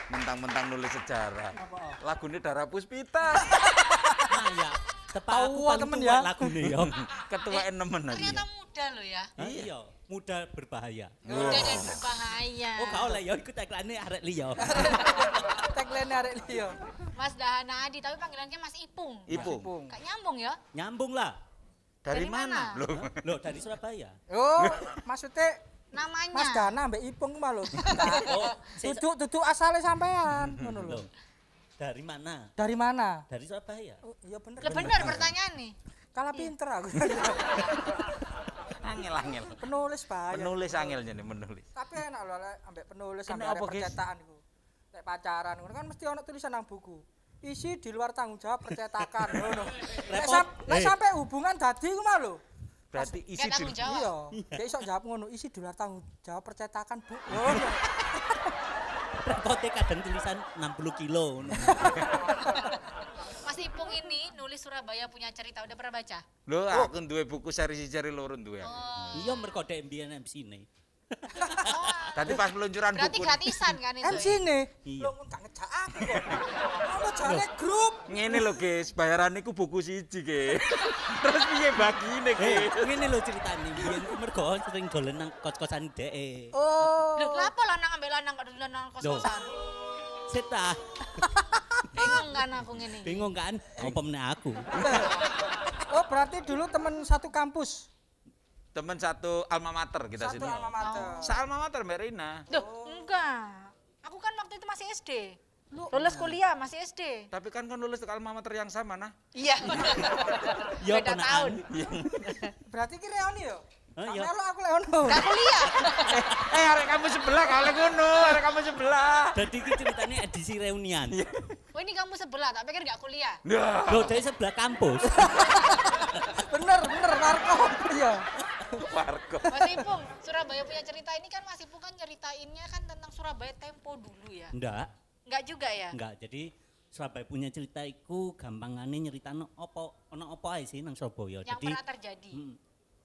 Mentang-mentang nulis sejarah. Lagu ini Dara Puspita. Nah ya, tepat aku Tahu temen ya. lagune ya. Ketua nemen lagi. Ternyata muda loh ya. Iya, muda berbahaya. Muda dan berbahaya. Oh, gak oleh ya iku tagline arek liya. Tagline arek liya. Mas Dahana Adi, tapi panggilannya Mas Ipung. Ipung. Gak nyambung ya? Nyambung lah. Dari Dari mana? mana? Loh, dari Surabaya. Oh, maksudnya Namanya. Mas Dana mbek Ipung mah lho. Oh, Duduk asale sampean ngono lho. Loh, dari mana? Dari mana? Dari Surabaya. Oh, iya bener. Lah bener pertanyaan nih. Kalah pinter aku. Angel. Penulis bahaya. Penulis angel jadi menulis. Tapi enak lho lek ambek penulis Kena sampai apa, guys? percetakan iku. Lek pacaran ngono kan mesti ono tulisan nang buku. Isi di luar tanggung jawab percetakan ngono. Lek sampai hubungan dadi ku mah lho. Berarti isi Gak tanggung jawab. Iya, gak iso jawab ngono, isi di luar tanggung jawab percetakan, Bu. Ngono. Repote kadang tulisan 60 kilo. Mas Ipung ini nulis Surabaya punya cerita, udah pernah baca? Lho, aku duwe buku seri-seri loro duwe aku. Iya mergo dek mbiyen MC-ne. Tadi pas peluncuran Berarti buku. gratisan kan itu? MC ne. Iya. Lho gak ngejak aku kok. Ono jane grup. Ngene lho, guys, bayaran iku buku siji, guys. Terus piye bagine, guys? Ngene lho ceritane, mbiyen ku mergo sering dolen nang kos-kosan dhek. Oh. Loh, kenapa lanang ambil lanang kok dolan nang kos-kosan? Seta. Bingung kan aku ngene. Bingung kan? Apa meneh aku? Oh, berarti dulu teman satu kampus. Temen satu alma mater kita Satu sini. alma mater. Alma mater Mbak Rina. Duh, enggak. Aku kan waktu itu masih SD. Lulus kuliah masih SD. Tapi kan lulus ke alma mater yang sama, nah. Iya. Ya Beda tahun. Berarti ki reuni yo. Iya. Melo aku lek ono. Gak kuliah. Arek kamu sebelah kalau ngono, arek kamu sebelah. Dadi iki ceritane edisi reunian. Oh ini kamu sebelah, tak pikir gak kuliah. Nah, Loh, dari sebelah kampus. Bener, Marco. Iya. Warko. Mas Ipung, Surabaya punya cerita ini kan Mas Ipung kan nyeritainnya kan tentang Surabaya tempo dulu ya. Enggak, Enggak juga ya? enggak. Jadi Surabaya punya cerita iku gampangane nyeritano ono apa ae sih nang Surabaya. Yang Jadi pernah terjadi.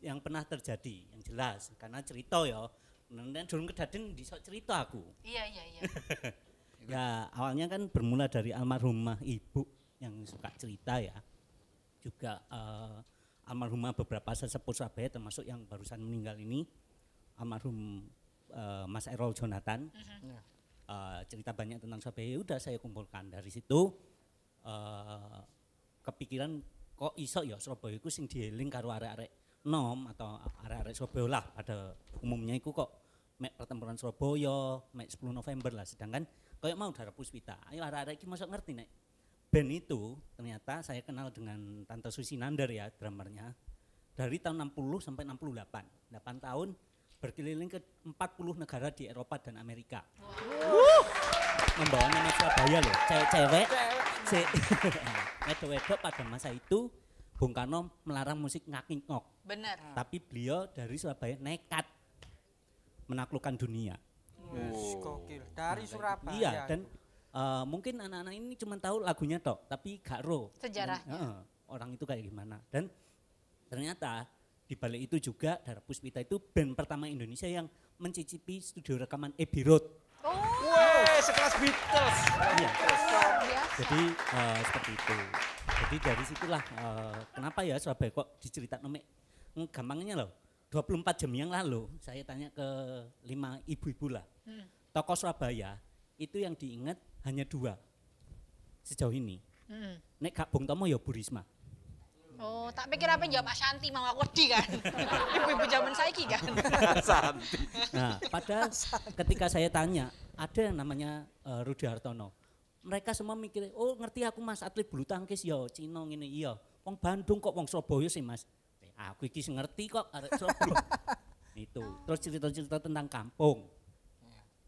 yang pernah terjadi, yang jelas karena cerita ya. Nek durung kedaden disok cerita aku. Iya. Ya, awalnya kan bermula dari almarhumah ibu yang suka cerita ya. Juga almarhumah beberapa sesepuh Surabaya termasuk yang barusan meninggal ini almarhum Mas Errol Jonathan. Cerita banyak tentang Surabaya udah saya kumpulkan dari situ kepikiran kok iso ya Surabaya iku sing dieling karo arek-arek nom atau arek-arek Surabaya lah pada umumnya iku kok mek pertempuran Surabaya mek 10 November lah sedangkan kayak mau Dara Puspita ayo arek-arek iki masuk ngerti nek band itu ternyata saya kenal dengan Tante Susi Nandar ya drummernya dari tahun 60 sampai 68 8 tahun berkeliling ke 40 negara di Eropa dan Amerika. Membawa nama Surabaya loh, cewek-cewek. Wedok-wedok pada masa itu Bung Karno melarang musik ngak-ngok. Benar. Tapi beliau dari Surabaya nekat menaklukkan dunia. Gokil. Dari Surabaya. Iya, dan mungkin anak-anak ini cuma tahu lagunya tok, tapi gak ro. Sejarahnya. Orang itu kayak gimana. Dan ternyata di balik itu juga Dara Puspita itu band pertama Indonesia yang mencicipi studio rekaman Abbey Road. Wah, sekelas Beatles. Iya. Jadi seperti itu. Jadi dari situlah kenapa ya Surabaya kok diceritakan gampangnya loh. 24 jam yang lalu saya tanya ke 5 ibu-ibu lah. Tokoh Surabaya itu yang diingat hanya 2 sejauh ini. Nek Kak Bung Tomo ya Bu Risma. Oh, tak pikir apa jawab Ashanti mau aku wedi kan. Ibu-ibu zaman saiki kan. Ashanti. Nah, padahal ketika saya tanya, ada yang namanya Rudi Hartono. Mereka semua mikir, oh ngerti aku Mas atlet bulu tangkis ya, Cina ngene iya. Wong Bandung kok wong Surabaya sih Mas. Aku iki ngerti kok arek Surabaya. Itu. Terus cerita-cerita tentang kampung.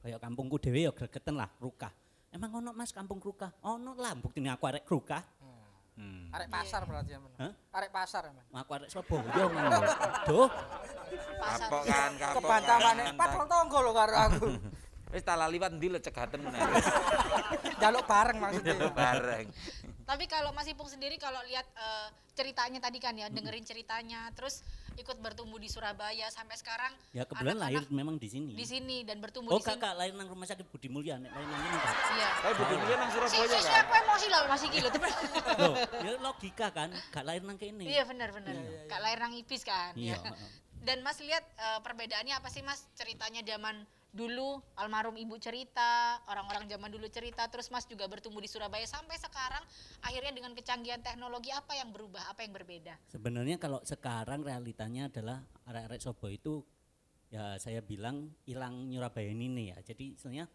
Kayak kampungku dhewe ya gregeten lah, Rukah. Emang ono Mas kampung Rukah? Ono lah, buktine aku arek Rukah. Arek pasar berarti ya, Men. Arek pasar ya, Men. Aku arek Surabaya ngono. Duh. Kapok kan, kapok. Kebantamane padahal tonggo lho karo aku. Wis tak laliwat ndi lecegaten meneh. Jaluk bareng maksudnya. Jaluk bareng. Tapi kalau Mas Ipung sendiri kalau lihat ceritanya tadi kan ya, dengerin ceritanya, terus ikut bertumbuh di Surabaya sampai sekarang. Ya kebetulan lahir memang di sini. Di sini dan bertumbuh di sini. Oh kakak lahir nang rumah sakit Budi Mulya, lahir nang ini. Iya. Budi Mulya nang Surabaya kan. Si aku emosi lah masih gitu. Loh, ya logika kan, gak lahir nang kene. Iya benar. Gak lahir nang Ibis kan. Iya. Dan Mas lihat perbedaannya apa sih Mas ceritanya zaman dulu, almarhum ibu cerita, orang-orang zaman dulu cerita, terus Mas juga bertumbuh di Surabaya sampai sekarang, akhirnya dengan kecanggihan teknologi apa yang berubah, apa yang berbeda? Sebenarnya kalau sekarang realitanya adalah arek-arek Surabaya itu ya saya bilang hilang Surabaya ini ya. Jadi istilahnya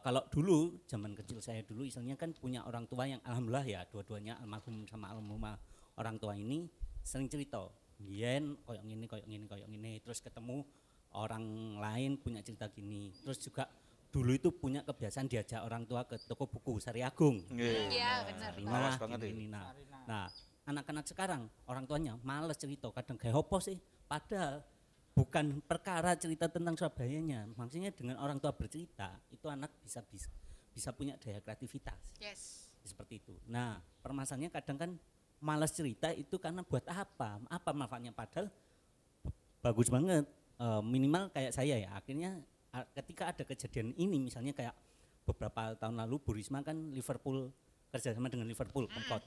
kalau dulu zaman kecil saya dulu istilahnya kan punya orang tua yang alhamdulillah ya dua-duanya almarhum sama almarhumah orang tua ini sering cerita. Yen koyok ngene terus ketemu orang lain punya cerita gini. Terus juga dulu itu punya kebiasaan diajak orang tua ke toko buku Sari Agung. Iya benar. Malas banget ini. Nah, anak-anak sekarang orang tuanya males cerita, kadang kayak opo sih. Padahal bukan perkara cerita tentang Surabayanya. Maksudnya dengan orang tua bercerita, itu anak bisa punya daya kreativitas. Yes. Seperti itu. Nah, permasalahannya kadang kan malas cerita itu karena buat apa? Apa manfaatnya? Padahal bagus banget. Minimal kayak saya ya, akhirnya ketika ada kejadian ini misalnya kayak beberapa tahun lalu Bu Risma kan Liverpool kerjasama dengan Liverpool Pemkot.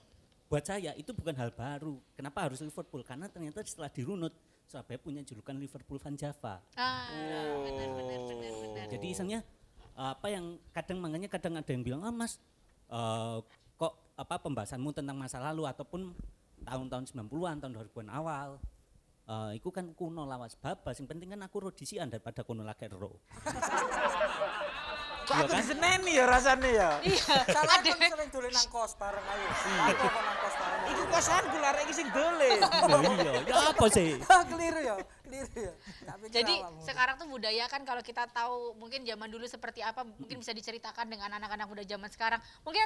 Buat saya itu bukan hal baru. Kenapa harus Liverpool? Karena ternyata setelah dirunut Surabaya punya julukan Liverpool Van Java. Benar. Jadi misalnya apa yang makanya kadang ada yang bilang Mas kok pembahasanmu tentang masa lalu ataupun tahun-tahun 90-an, tahun 2000-an awal. Iku kan kuno lawas babas, yang penting kan aku ro disian daripada kuno lagi ro. Kok aku diseneni ya rasane ya. Iya, salah kan sering dolen nang kos bareng ayo. Aku kok nang kos bareng. Iku kosanku larek iki sing dolen. Iya, ya apa sih? Keliru ya. Jadi sekarang tuh budaya kan kalau kita tahu mungkin zaman dulu seperti apa mungkin bisa diceritakan dengan anak-anak muda zaman sekarang. Mungkin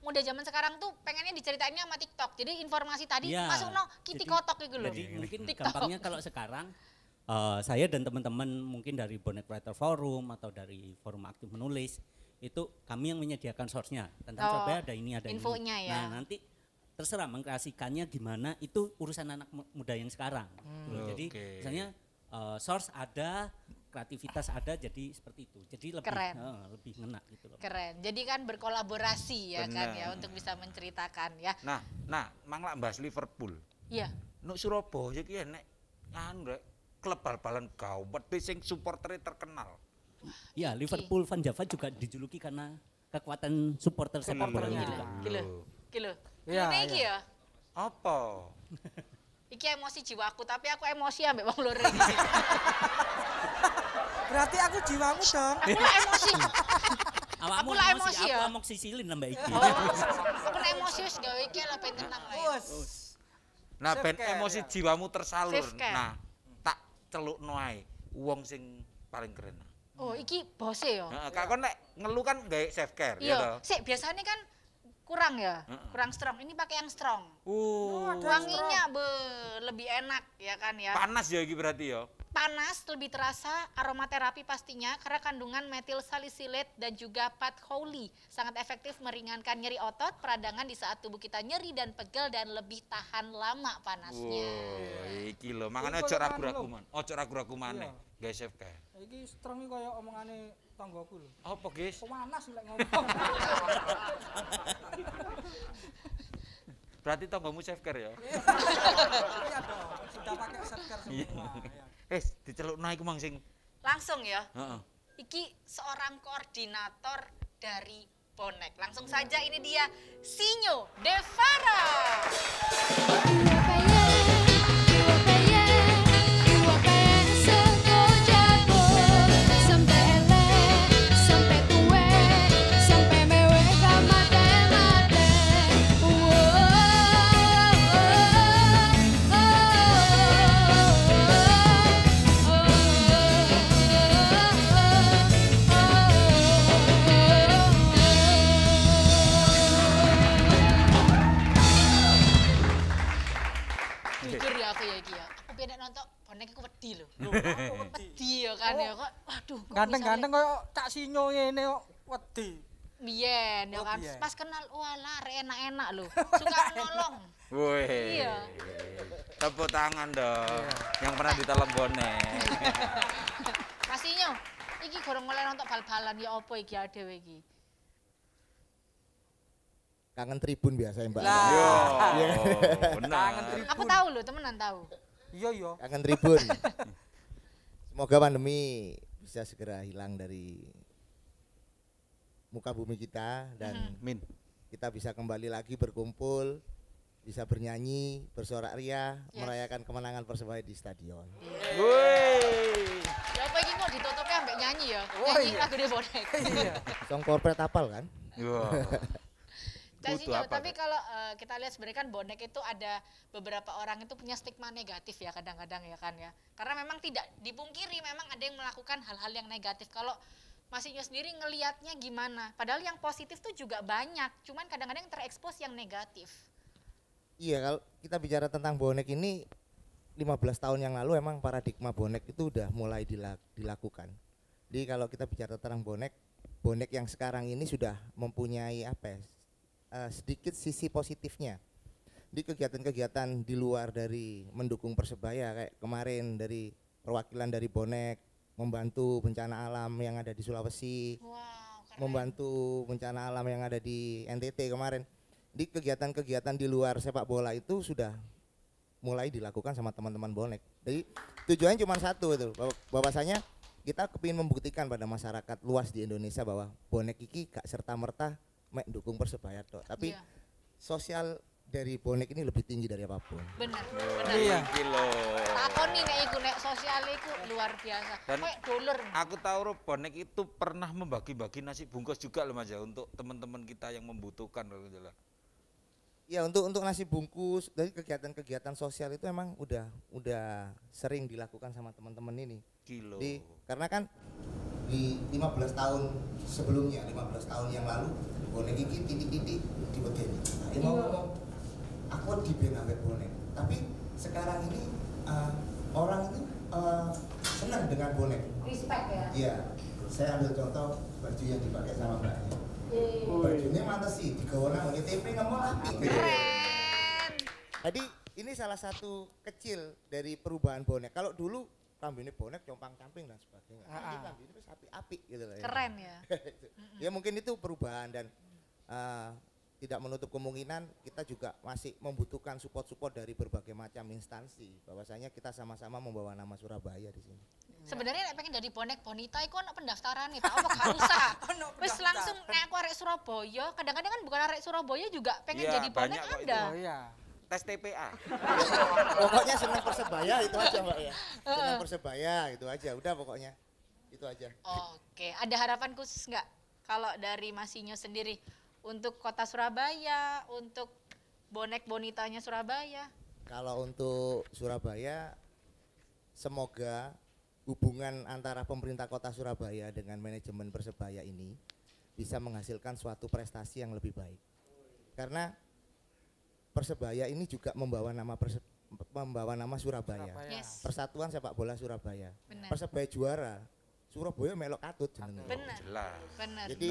muda zaman sekarang tuh pengennya diceritainnya sama TikTok. Jadi informasi tadi ya, masuk kiti kotok gitu loh. Jadi mungkin gampangnya kalau sekarang saya dan teman-teman mungkin dari Bonek Writer Forum atau dari Forum Aktif Menulis itu kami yang menyediakan source-nya tentang Surabaya ada ini ada infonya ini. Ya. Nah nanti terserah mengkreasikannya gimana itu urusan anak muda yang sekarang. Jadi misalnya source ada, kreativitas ada, jadi seperti itu. Jadi lebih ngena gitu loh. Keren. Jadi kan berkolaborasi ya. Bener. Kan ya untuk bisa menceritakan ya. Nah, mangla bahas Liverpool. Iya. Nuk Surabaya iki nek anu rek klub bal-balan gawat sing supportere terkenal. Ya, Liverpool Van Java juga dijuluki karena kekuatan supporter sepak bolanya juga. Kilo. Iya. Iki ya. Apa? Iki emosi jiwaku, tapi aku emosi ambek wong loro iki. Berarti aku jiwamu dong. Aku lah emosi. Aku lah emosi ya. Aku amoksisilin nambah iki. Aku lah emosi wis gawe iki lah ben tenang lah. Nah, ben emosi jiwamu tersalur. Nah, tak celukno ae wong sing paling keren. Oh, iki bose ya. Heeh, kak kon nek ngelu kan gawe self care ya toh. Sik biasanya kan kurang ya, kurang strong. Ini pakai yang strong. Wanginya lebih enak ya kan ya. Panas ya iki berarti ya. panas lebih terasa, aromaterapi pastinya karena kandungan metil salicylate dan juga patchouli sangat efektif meringankan nyeri otot, peradangan di saat tubuh kita nyeri dan pegel dan lebih tahan lama panasnya. Iki lho, makane ojo ragu-ragu man. Ojo ragu-ragu maneh, guys chef kae. Iki strong iki kaya omongane tanggoku lho. Apa, guys? Panas lek ngomong. Berarti tanggamu chef care ya? Iya dong, sudah pakai chef care semua. Dicelukno iku mang sing Langsung ya. heeh. Iki seorang koordinator dari bonek. Langsung saja ini dia Sinyo Devara. Jujur ya aku ya iki ya. Aku pengen nonton bonek iku wedi lho. Wedi ya kan ya kok. Waduh, kok Ganteng-ganteng koyo Cak Sinyo ngene kok wedi. biyen ya kan. biyen. Pas kenal walah arek enak-enak lho. Suka nolong. Wih. Iya. Tepuk tangan dong. Yang pernah ditelan bonek. Pastinya iki gorong oleh nonton bal-balan ya apa iki adewe iki. Kangen tribun biasa Mbak. Yo, benar. Aku tahu lho, temenan tahu. Iya iya. Kangen tribun. Semoga pandemi bisa segera hilang dari muka bumi kita dan kita bisa kembali lagi berkumpul, bisa bernyanyi, bersorak ria, merayakan kemenangan Persebaya di stadion. Woi. Ya apa iki kok ditutupnya ambek nyanyi ya? Nyanyi lagu de bonek. Song corporate apal kan? Casinya, tapi kalau kita lihat sebenarnya kan bonek itu ada beberapa orang itu punya stigma negatif ya kadang-kadang ya kan ya. Karena memang tidak dipungkiri memang ada yang melakukan hal-hal yang negatif. Kalau Mas Inyo sendiri ngelihatnya gimana? Padahal yang positif tuh juga banyak, cuman kadang-kadang yang terekspos yang negatif. Iya, kalau kita bicara tentang bonek ini 15 tahun yang lalu emang paradigma bonek itu udah mulai dilakukan. Jadi kalau kita bicara tentang bonek yang sekarang ini sudah mempunyai apa ya? Sedikit sisi positifnya di kegiatan-kegiatan di luar dari mendukung Persebaya kayak kemarin dari perwakilan dari bonek membantu bencana alam yang ada di Sulawesi, membantu bencana alam yang ada di NTT kemarin. Di kegiatan-kegiatan di luar sepak bola itu sudah mulai dilakukan sama teman-teman bonek. Jadi tujuannya cuma satu itu, bahwasanya kita kepingin membuktikan pada masyarakat luas di Indonesia bahwa bonek iki gak serta-merta mek dukung Persebaya toh, tapi sosial dari bonek ini lebih tinggi dari apapun. Bener, bener. Iya. Kilo. Takoni nek iku nek sosial iku luar biasa. Kayak dulur. Aku tahu Rob, bonek itu pernah membagi-bagi nasi bungkus juga loh Mas ya untuk teman-teman kita yang membutuhkan loh gitu lah. Ya untuk nasi bungkus dari kegiatan-kegiatan sosial itu emang udah sering dilakukan sama teman-teman ini. Kilo. Karena kan di 15 tahun sebelumnya, 15 tahun yang lalu bonek iki titik-titik diwedeni. Nah, ngomong aku di ben ambek bonek. Tapi sekarang ini orang itu senang dengan bonek. Respect ya. Iya. Saya ambil contoh baju yang dipakai sama Mbaknya. Bajunya mantes sih digawe nang TP ngomong api. Keren. Jadi ini salah satu kecil dari perubahan bonek. Kalau dulu rambutnya bonek compang-camping dan sebagainya. Ini rambutnya wis api-api gitu loh. Keren ya. Ya mungkin itu perubahan dan tidak menutup kemungkinan kita juga masih membutuhkan support-support dari berbagai macam instansi. Bahwasanya kita sama-sama membawa nama Surabaya di sini. Sebenarnya nek pengen jadi bonek bonita iku ono pendaftaran nih, Pak. Apa gak usah. Wis langsung nek aku arek Surabaya, kadang-kadang kan bukan arek Surabaya juga pengen jadi bonek ada. Oh iya. Tes TPA. Pokoknya senang Persebaya itu aja Mbak ya. Senang Persebaya itu aja, udah pokoknya. Itu aja. Oke, ada harapan khusus nggak kalau dari Mas Inyo sendiri untuk kota Surabaya, untuk bonek bonitanya Surabaya? Kalau untuk Surabaya, semoga hubungan antara pemerintah kota Surabaya dengan manajemen Persebaya ini bisa menghasilkan suatu prestasi yang lebih baik. Karena Persebaya ini juga membawa nama membawa nama Surabaya. Yes. Persatuan Sepak Bola Surabaya. Benar. Persebaya juara. Surabaya melok katut jenenge. Benar. Jelas. Benar. Jadi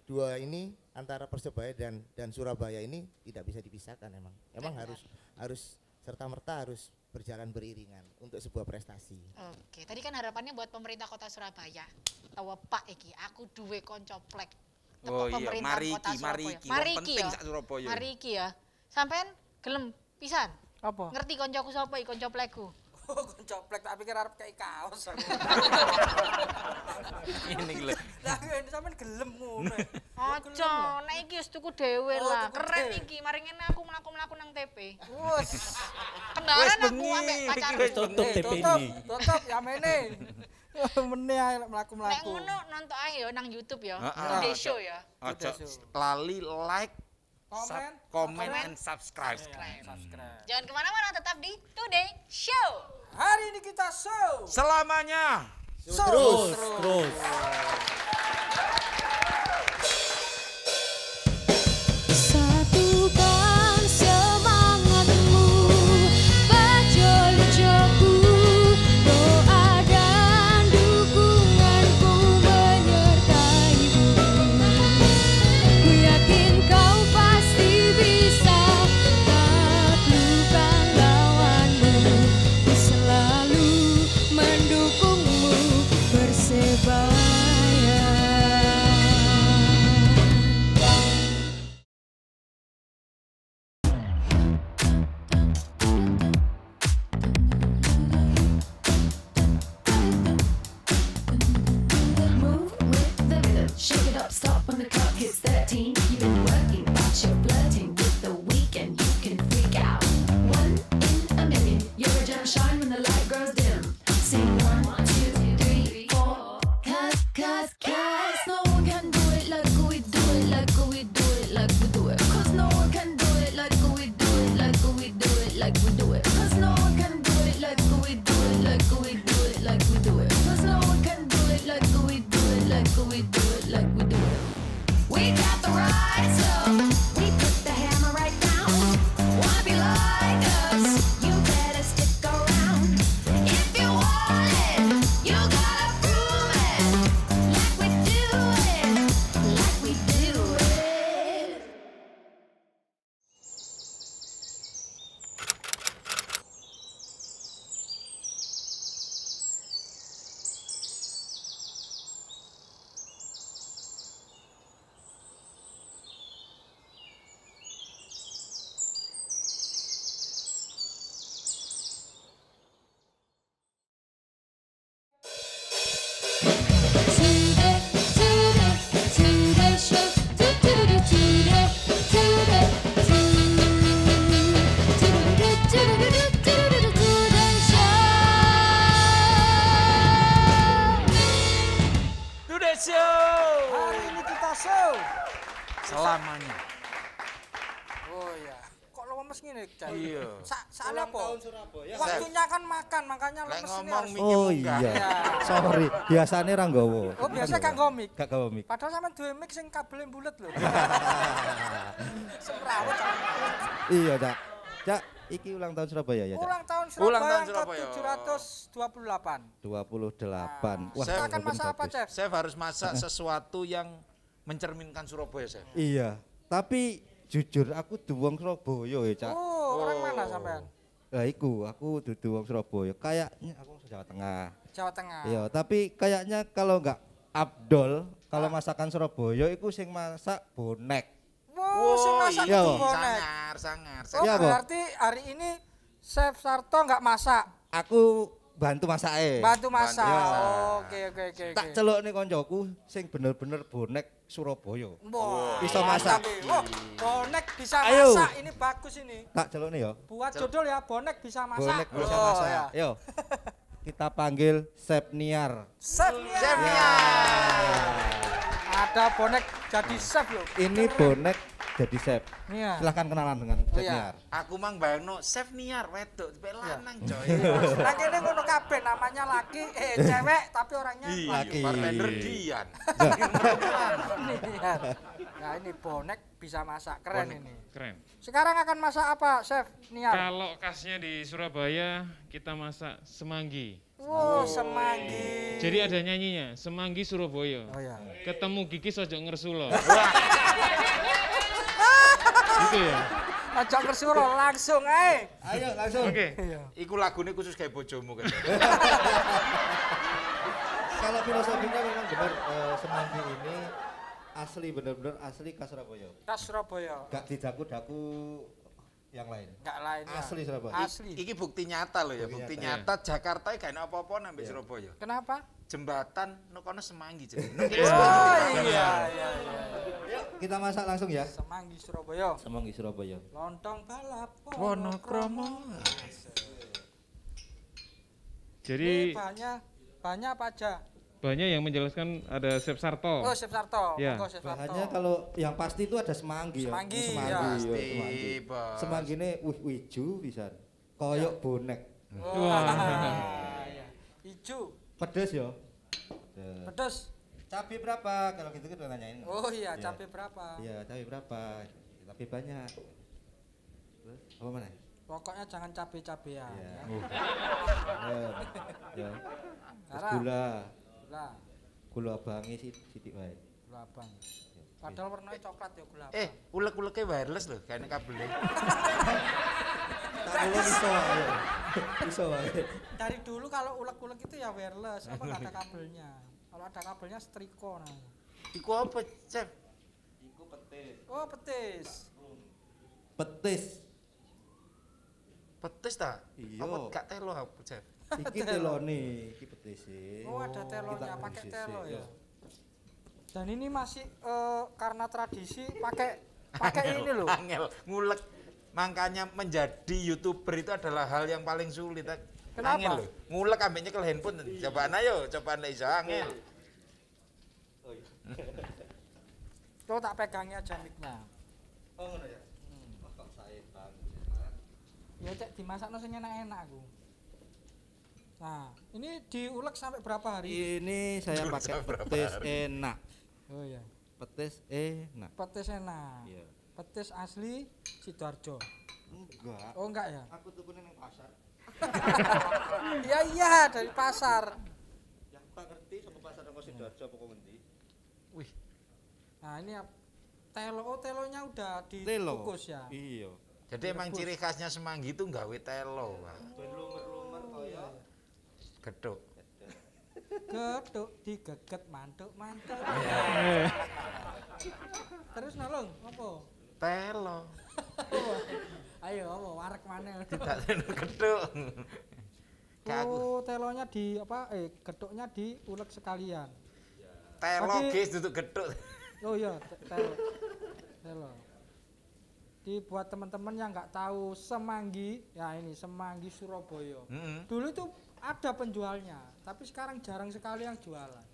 dua ini antara Persebaya dan Surabaya ini tidak bisa dipisahkan emang. Emang Benar. harus serta-merta harus berjalan beriringan untuk sebuah prestasi. Oke, tadi kan harapannya buat pemerintah Kota Surabaya. Tahu Pak iki, aku duwe konco plek. Oh iya, mari Kota iki, mari Surabaya. iki, Mari wong iki penting ya. sak Surabaya. Mari iki ya. Sampean gelem pisan? Apa? Ngerti koncoku sapa iki konco plekku? Oh, koncoplek tak pikir arep kayak kaos. Ini lho. Lah ini sampean gelem ngono. Ojo, nek iki wis tuku dhewe Oh, lah. tuku Keren dhewe. iki, mari ngene aku mlaku-mlaku nang TP. Wes. Kembaran aku ambek pacarku. Tutup TP Tutup, ini. tutup ya mene. Meneh ae Nek mlaku-mlaku. ngono nonton ae ya nang YouTube ya. Heeh. Today show ya. Ojo lali like, comment Comment. and subscribe. Subscribe. Jangan kemana-mana, tetap di Today Show. Hari ini kita show. Selamanya. Terus. Satukan semangatmu, bajul joku, doa dan dukunganku menyertaimu. Ku yakin kau pasti bisa taklukkan lawanmu. Ku selalu mendukungmu, Persebaya. Move with the rhythm, shake it up, stop when the clock hits 13. You've been working, but you're flirting with the weekend. You can freak out. 1 in a million, you're a gem shine when the light grows dim. Sing 1, 2, 3, 4. Cause no one can do it like we do it, like we do it, like we do it. Cause no one can do it like we do it, like we do it, like we do it. Cause no one can do it like we do it, like we do it, like we do it. Cause no one can do it like we do it, like we do it, like we do it. We got the right stuff. We put the hammer right down. Wanna be like us? You better stick around. If you want it, you gotta prove it. Like we do it, like we do it. Today show, Today Show. Hari ini kita show. Selamanya. Oh iya. Kok lemes ngene, Cak? Iya. Soalnya apa? Surabaya. Waktunya kan makan, makanya Lek lemes ini ngomong harus. mikir Oh munggah. iya. Iya. Sorry, biasanya ra nggawa. Oh, biasa gak ngomik. Gak gawa mic. Padahal sampean duwe mic sing kabelnya bulet lho. Semrawut sampean. Iya, Cak. Cak, iki ulang tahun Surabaya ya, Cak? Ulang tahun Ulang Surabaya tahun yang Surabaya. ke-728. 28. Wah, Kita akan bener masak apa, bagus. Chef? Chef harus masak sesuatu yang mencerminkan Surabaya, Chef. Iya, tapi jujur aku duwong Surabaya ya, Cak. Oh, orang mana sampean? Lah iku, aku dudu wong Surabaya. Kayaknya aku wong Jawa Tengah. Jawa Tengah. Iya, tapi kayaknya kalau enggak Abdol, kalau masakan Surabaya iku sing masak bonek. Wow, sing masak iya, itu Bo. bonek. Sangar. Oh, Iya, Bo. berarti hari ini Chef Sarto nggak masak, Aku bantu masake. bantu masak. Iya. Oh, oke. Tak celuk nih koncoku sing bener-bener bonek Surabaya. Wah, Iso masak. mantap, Wah, bonek bisa Ayo. masak, ini bagus ini. Tak celuk nih ya. Buat judul ya, bonek bisa masak. Bonek bisa Oh, masak. ya. Yo. Kita panggil Chef Niar. Chef Niar. Ada bonek jadi chef loh. Ini bonek jadi chef. Niar. Silahkan kenalan dengan Chef Niar. Aku mang bayangno Chef Niar wedok cepet lanang coy. Nah kene ngono kabeh namanya laki cewek tapi orangnya Iya, Laki. bartender Dian. Niar. Nah ini bonek bisa masak, keren Bonek, ini. keren. Sekarang akan masak apa, Chef Niar? Kalau khasnya di Surabaya kita masak semanggi. Oh, semanggi. Jadi ada nyanyinya, semanggi Surabaya. Oh ya. Ketemu gigi ojo ngersulo. Gitu ya. Ojo ngersulo langsung ae. Ayo langsung. Oke. Iku lagune khusus kayak bojomu kan. Kalau filosofinya memang benar semanggi ini asli benar-benar asli khas Surabaya. Khas Surabaya. Gak didaku-daku yang lain. Gak lainnya. Asli Surabaya. Asli. Iki bukti nyata loh ya, bukti nyata Jakarta gak ada apa-apa nambah Surabaya. Kenapa? Jembatan no kono semanggi jadi. Oh iya. Kita masak langsung ya. Semanggi Surabaya. Semanggi Surabaya. Lontong balap Wonokromo. Jadi banyak apa aja? banyak yang menjelaskan ada Chef Sarto. Oh, Chef Sarto. Ya. Monggo, Chef Sarto. Bahannya kalau yang pasti itu ada semanggi ya. Semanggi, semanggi, ya. ya, Pasti, semanggi. Bos. Semanggi ini wiju bisa. Koyok bonek. Wah. Iya. Ijo. Pedes ya. Pedes. Cabai berapa? Kalau gitu kita nanyain. Oh iya, Ya. cabai berapa? Iya, cabai berapa? Tapi banyak. Terus apa mana? Pokoknya jangan cabai-cabean Iya. ya. Ya. Terus Sekarang. gula. Gula. Gula abangi sithik wae. Gula abang. Padahal warnanya coklat ya gula abang. Ulek-uleknya wireless loh, kayaknya kabelnya. Kabelnya iso wae. Iso wae. Dari dulu kalau ulek-ulek itu ya wireless, apa nggak ada kabelnya. Kalau ada kabelnya setrika nah. Iku apa, Chef? Iku petis. Oh, petis. Petis. Petis ta? Iya. Apa gak telo apa, Chef? Iki telone, iki petise. Oh, ada telonya, Kita pakai isi telo sih, ya. Dan ini masih karena tradisi pakai ini loh. Angel ngulek. Makanya menjadi YouTuber itu adalah hal yang paling sulit. Kenapa? Angel loh. Ngulek ambek nyekel handphone. Cobaan ayo, cobaan iso angel. Tuh tak pegangnya aja mic-nya. Oh, ngono ya. Kok saetan. Ya cek dimasakno sing enak-enak aku. Nah, ini diulek sampai berapa hari? Ini saya pakai petis enak. Oh iya. Petis enak. Petis enak. Iya. Petis asli Sidoarjo. Enggak. Oh enggak ya? Aku tuku ning pasar. Iya dari pasar. Ya tak ngerti saka pasar nang Sidoarjo apa kok ngendi. Wih. Nah, ini telonya udah Telo. dikukus ya. Iya. Jadi emang ciri khasnya semanggi itu nggawe telo, Pak. Ben lumer-lumer kaya Gedhuk. Gedhuk digeget mantuk-mantuk. Terus nolong apa? Telo. Ayo apa warek maneh. Tidak telo gedhuk. Oh, telonya gedhuknya diulek sekalian. Telo guys duduk gedhuk. Oh iya, telo. Buat teman-teman yang nggak tahu semanggi, ya ini semanggi Surabaya. Dulu itu ada penjualnya, tapi sekarang jarang sekali yang jualan.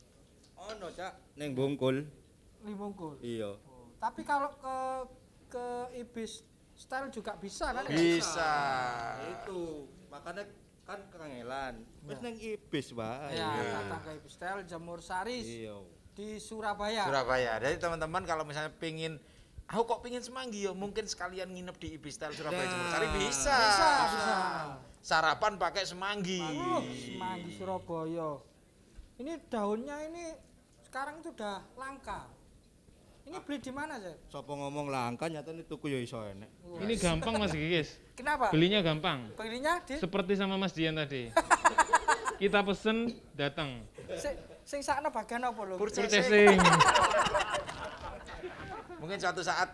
Ono, Cak, ning Bungkul. Ning Bungkul. Iya. Tapi kalau ke Ibis Style juga bisa kan? Bisa. Itu, makanya kan kangelan. Wis ning Ibis wae. Ya, datang ke Ibis Style Jemur Sari. Iya. Di Surabaya. Surabaya. Jadi teman-teman kalau misalnya pingin aku kok pingin semanggi ya mungkin sekalian nginep di Ibistel Surabaya Jemur Sari bisa. Bisa. Sarapan pakai semanggi. Semanggi Surabaya. Ini daunnya ini sekarang itu udah langka. Ini beli di mana, Chef? Sopo ngomong langka nyata ini tuku ya iso enek. Ini gampang Mas Gigis. Kenapa? Belinya gampang. Belinya di Seperti sama Mas Dian tadi. Kita pesen datang. Sing sakno bagian apa lho? Purchasing. Mungkin suatu saat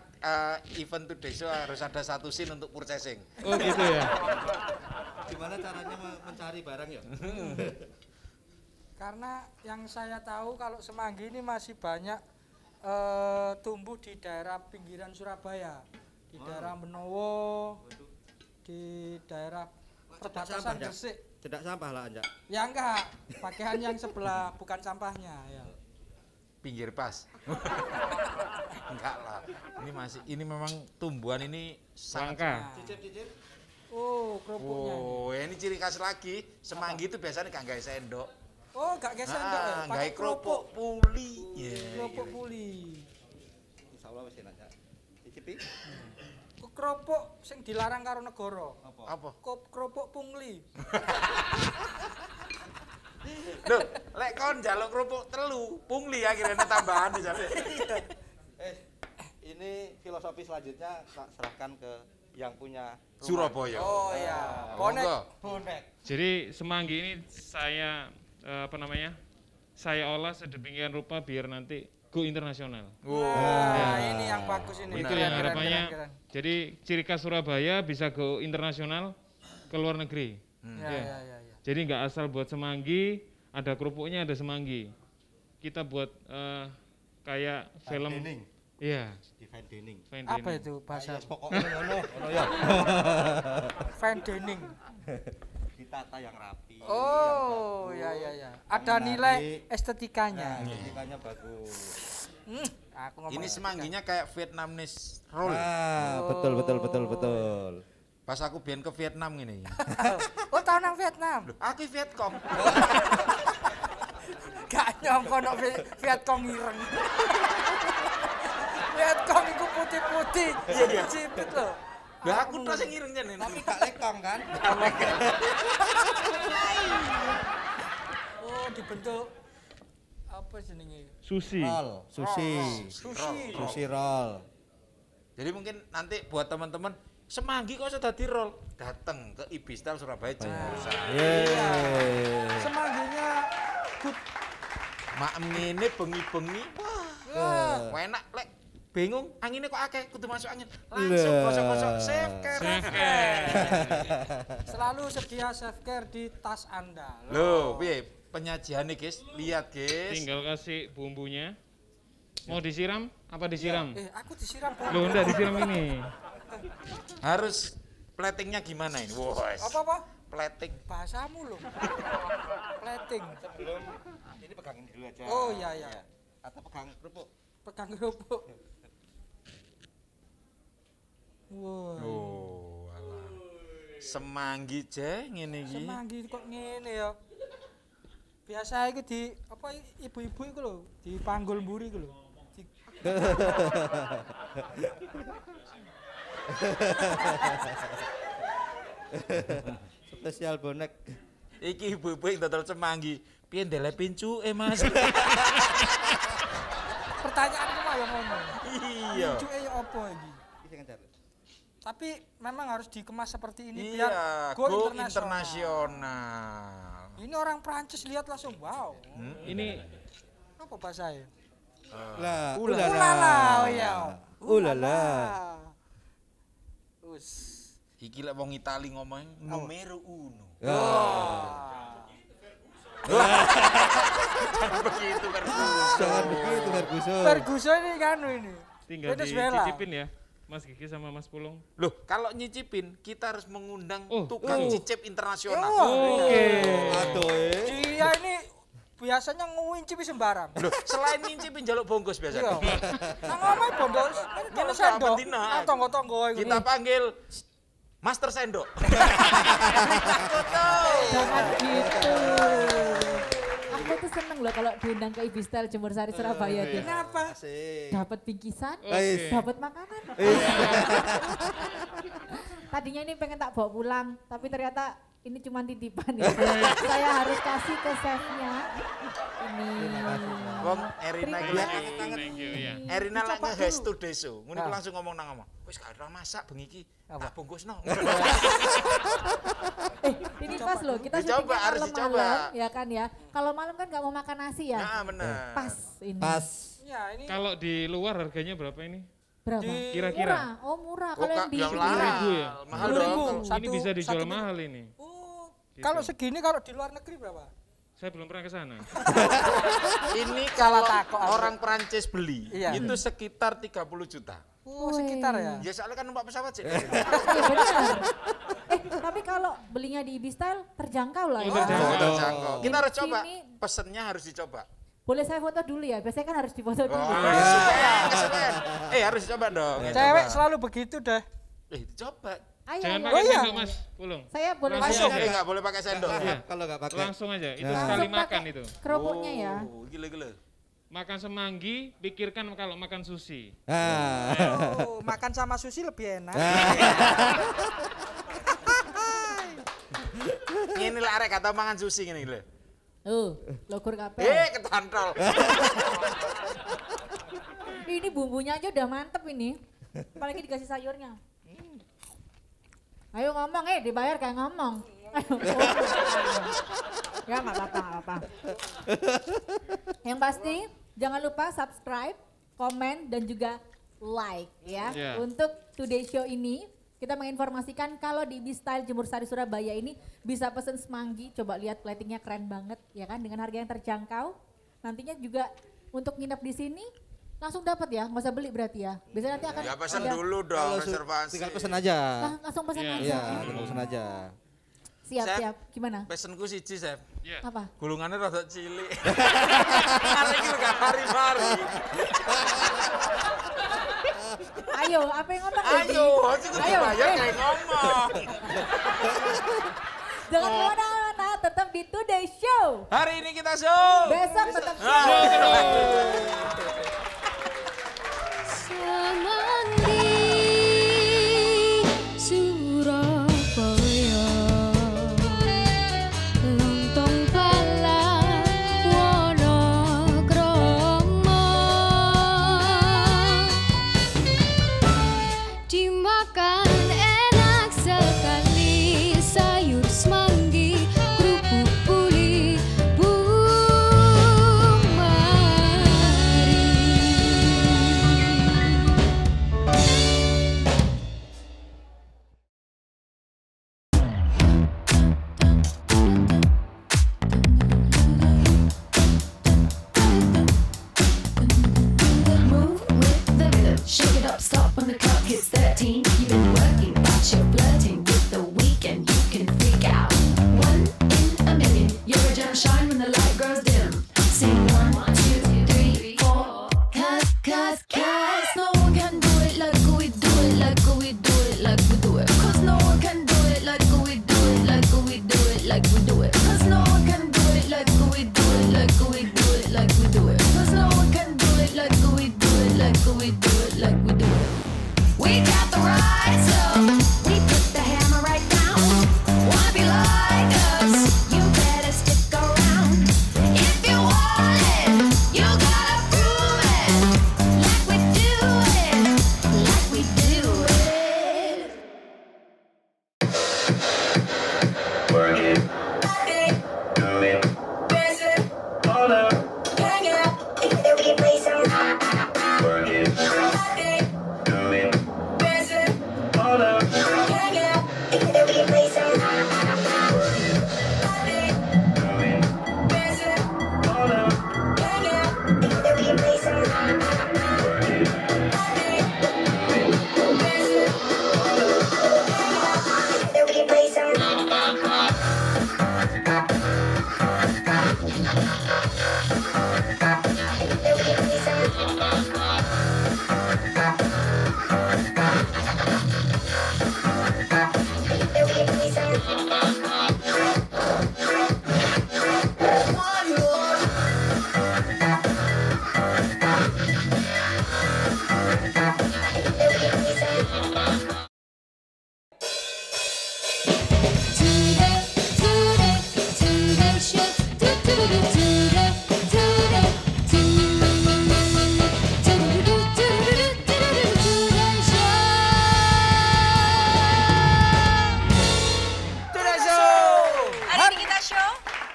event Today Show harus ada satu scene untuk purchasing. Oh gitu ya. Gimana caranya mencari barang ya? Karena yang saya tahu kalau semanggi ini masih banyak tumbuh di daerah pinggiran Surabaya, di daerah Benowo, di daerah perbatasan Gresik. Cedak sampah lah Anjak. Ya enggak, pakaian yang sebelah bukan sampahnya ya. Pinggir pas. Enggak lah. Ini memang tumbuhan ini langka. Cicip-cicip. Oh, kerupuknya. Oh, ini ciri khas lagi. Semanggi itu biasanya enggak gawe sendok. Oh, enggak gawe sendok ya. Gawe kerupuk puli. Kerupuk puli. insyaallah wis enak. Cicipi. Kerupuk sing dilarang karo negara. Apa? Kerupuk pungli. Loh, lek kon njaluk kerupuk telu, pungli akhirnya tambahan di sana. Ini filosofi selanjutnya tak serahkan ke yang punya rumah. Surabaya. Oh iya. Bonek. Jadi semanggi ini saya saya olah sedemikian rupa biar nanti go internasional. Wah, ini yang bagus ini. Itu yang harapannya. Jadi ciri khas Surabaya bisa go internasional ke luar negeri. Ya. Jadi nggak asal buat semanggi, ada kerupuknya, ada semanggi. Kita buat kayak film. Iya. Di fine dining. Apa itu bahasa? Pokoknya ngono ya. Fine dining. Ditata yang rapi. Oh, ya. Ada nilai estetikanya. Estetikanya bagus. Aku ngomong Ini semangginya kayak Vietnamese roll. Betul. Pas aku biyen ke Vietnam gini. Oh, tau nang Vietnam. Loh, aku Vietcong. Gak nyongko no Vietcong ireng. Vietcong iku putih-putih. Iya. Cipit lho. Lah aku tok sing ireng jan. Tapi gak lekong kan? Oh, dibentuk apa jenenge? Sushi. Roll. Sushi roll. Jadi mungkin nanti buat teman-teman semanggi kok sudah di roll, datang ke Ibistal Surabaya Jembusan. Semangginya good. Mak ngene bengi-bengi. Wah, enak lek bingung anginnya kok akeh kudu masuk angin. Langsung gosok-gosok Safecare. Selalu sedia Safecare di tas Anda. Loh, piye penyajiannya, guys? Lihat, guys. Tinggal kasih bumbunya. Mau disiram? Apa disiram? Aku disiram. Loh, enggak disiram ini. Harus platingnya gimana ini? Wah. Apa? Plating. Bahasamu loh. Plating. Sebelum ini pegangin dulu aja. Oh iya. Atau pegang kerupuk. Pegang kerupuk. Wow. Oh, alah. Semanggi je ngene iki. Semanggi kok ngene ya. Biasa iku di apa ibu-ibu iku lho, di panggul mburi iku lho. Spesial bonek. Iki ibu-ibu yang dodol semanggi. Piye ndelep pincuke, Mas? Pertanyaanku mah yang ngomong. Iya. Pincuke ya apa iki? Tapi memang harus dikemas seperti ini biar go internasional. Ini orang Prancis lihat langsung wow. Ini apa bahasanya? Ulala. Iki lek wong Itali ngomong numero uno. Jangan begitu Ferguson. Ferguson ini kan ini. Tinggal dicicipin ya. Mas Gigi sama Mas Pulung. Loh, kalau nyicipin kita harus mengundang tukang cicip internasional. Dia ini biasanya ngincipi sembarang. Loh, selain ngincipin jaluk bungkus biasanya. Nang ngomong bungkus, ini sendok. Nang tonggo-tonggo kita panggil Master Sendok. Jangan gitu. Aku tuh seneng loh kalau diundang ke Ibistal Jemur Sari Surabaya tuh. Kenapa? Dapat bingkisan, dapat makanan. Tadinya ini pengen tak bawa pulang, tapi ternyata ini cuma titipan ya. Saya harus kasih ke chefnya. Ini. Wong Erina Erina lagi nge-hash to deso. Ngono langsung ngomong nang ngomong. Wis gak ada masak bengi iki. Tak bungkusno. Ini pas loh, kita dicoba, harus dicoba. Ya kan ya. Kalau malam kan nggak mau makan nasi ya. Nah, benar. Pas ini. Pas. Ya, ini. Kalau di luar harganya berapa ini? Berapa? Kira-kira. Murah. Oh, murah. Kalau yang di ribu ya. Mahal dong. Ini bisa dijual mahal ini. Oh. Gitu. Kalau segini kalau di luar negeri berapa? Saya belum pernah ke sana. Ini kalau orang Prancis beli, itu sekitar 30 juta. Oh, sekitar ya? Ya soalnya kan numpak pesawat sih. Benar. Tapi kalau belinya di Ibistal terjangkau lah ya. Terjangkau. Kita harus coba. Pesennya harus dicoba. Boleh saya foto dulu ya? Biasanya kan harus difoto dulu. Kesukaan. Harus coba dong. Cewek selalu begitu deh. Coba. Jangan pakai sendok Mas Pulung. Saya boleh langsung. Enggak boleh pakai sendok. Kalau enggak pakai. Langsung aja. Itu sekali makan itu. Kerupuknya ya. Gila-gila. makan semanggi, pikirkan kalau makan sushi. Oh, makan sama sushi lebih enak. Ini lah arek kata mangan sushi ngene lho. Logur kabeh. Ketantol. Ini bumbunya aja udah mantep ini. Apalagi dikasih sayurnya. Ayo ngomong, dibayar kayak ngomong. Ayo. Ya nggak apa-apa. Yang pasti jangan lupa subscribe, komen dan juga like ya. Untuk Today Show ini kita menginformasikan kalau di B-Style Jemur Sari Surabaya ini bisa pesen semanggi. Coba lihat platingnya keren banget ya kan, dengan harga yang terjangkau. Nantinya juga untuk nginep di sini langsung dapat ya, nggak usah beli berarti ya. Biasanya nanti akan ya pesen dulu dong, reservasi. Tinggal pesen aja. Langsung pesen aja. Iya, tinggal pesen aja. Siap. Gimana? Pesenku siji, Chef. Apa? Gulungannya rada cilik. Karena iki gak hari-hari. Ayo, apa yang ngomong? Ayo, dibayar kayak ngomong. Jangan kemana-mana, tetap di Today Show. Hari ini kita show. Besok tetap show. Semanggi Surabaya, lontong pala Wonokromo, dimakan enak sekali sayur semanggi, kerupuk puli, bung mari. Move with the rhythm, shake it up, stop when the clock hits 13. You've been working, but you're flirting with the weekend. You can freak out. 1 in a million, you're a gem, shine when the light grows dim. Sing 1, 2, 3, 4. Cause no one can do it like we do it, like we do it, like we do it. Cause no one can do it like we do it, like we do it, like we do it. Cause no one can do it like we do it, like we do it, like we do it. Cause no one can do it like we do it, like we do it, like we do it. We got the right stuff. We put the hammer right down. Wanna be like us? You better stick around. If you want it, you gotta prove it. Like we do it, like we do it. Work it, do it, press it, hold up, hang out, if we play some. Work it, do it, press it, hold up, hang out, if we play some. Work it, do it, press it, hold up, hang out, if we play some. Work it, do it, press it, hold up, hang out, if we play some.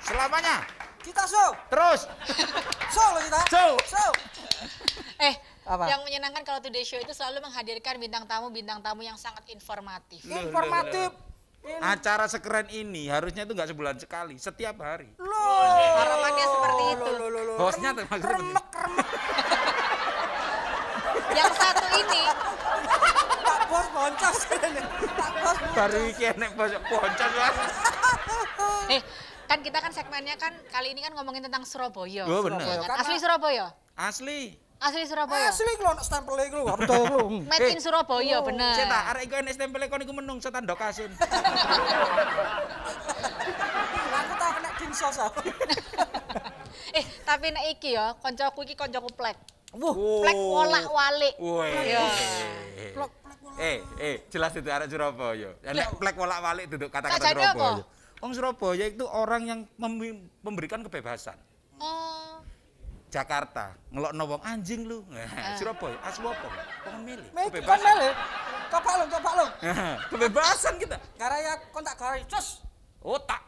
Selamanya. Kita show. Terus. Show loh kita. Show. Apa? Yang menyenangkan kalau Today Show itu selalu menghadirkan bintang tamu yang sangat informatif. Informatif. Acara sekeren ini harusnya itu nggak sebulan sekali, setiap hari. Harapannya seperti itu. Hostnya termasuk remek. Yang satu ini. Pak Bos boncos. Pak Bos. Baru iki enek boncos Mas. Kan kita kan segmennya kan kali ini kan ngomongin tentang Surabaya. Oh, bener. Asli Surabaya? Asli. Asli Surabaya. Asli kalau stempel iku lho, percaya lho. Made in Surabaya, bener. Cetak arek iku enek stempel kon iku menung setan ndok asin. Aku tak kena dinsos aku. Tapi nek iki ya, koncoku iki koncoku plek. Plek wolak-walik. Ya. Jelas itu arek Surabaya. Nek plek wolak-walik duduk kata-kata Surabaya. Wong Surabaya itu orang yang memberikan kebebasan. Oh. Jakarta ngelokno wong anjing lu. Surabaya asu apa? Pengen milih. Kebebasan. Coba lu. Kebebasan kita. Karaya kontak gawe cus. Otak.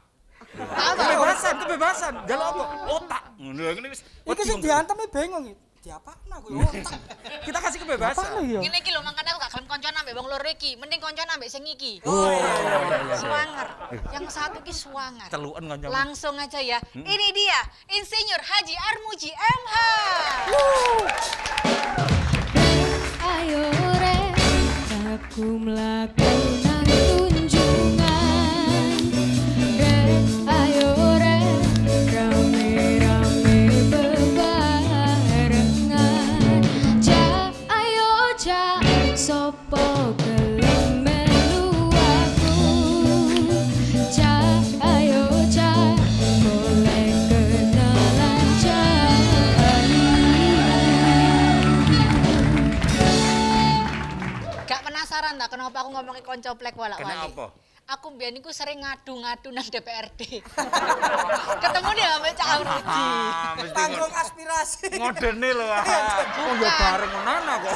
Kebebasan. Jaluk apa? Otak. Ngono ngene wis. Iki sing diantem bingung iki. Diapakna aku ya otak. Kita kasih kebebasan. Ngene iki lho makane aku gak gelem koncoan ambek wong loro iki. Mending koncoan ambek sing iki. Oh iya. Swanger. Yang satu ki swanger. Celuken kancamu. Langsung aja ya. Ini dia Insinyur Haji Armuji MH. Ayo re, aku mlaku nang tunjungan. Re, ayo re, rame-rame bebarengan. Ja, ayo ja, sopo gelem melu aku. Ja, ayo ja, boleh kenalan ja. Gak penasaran tak kenapa aku ngomongin konco plek wolak-walik? Kenapa? Aku mbiyen iku sering ngadu-ngadu nang DPRD. Ketemu dia sama Cak Armuji. Panggung aspirasi. Ngodene lho. Oh ya bareng menana kok.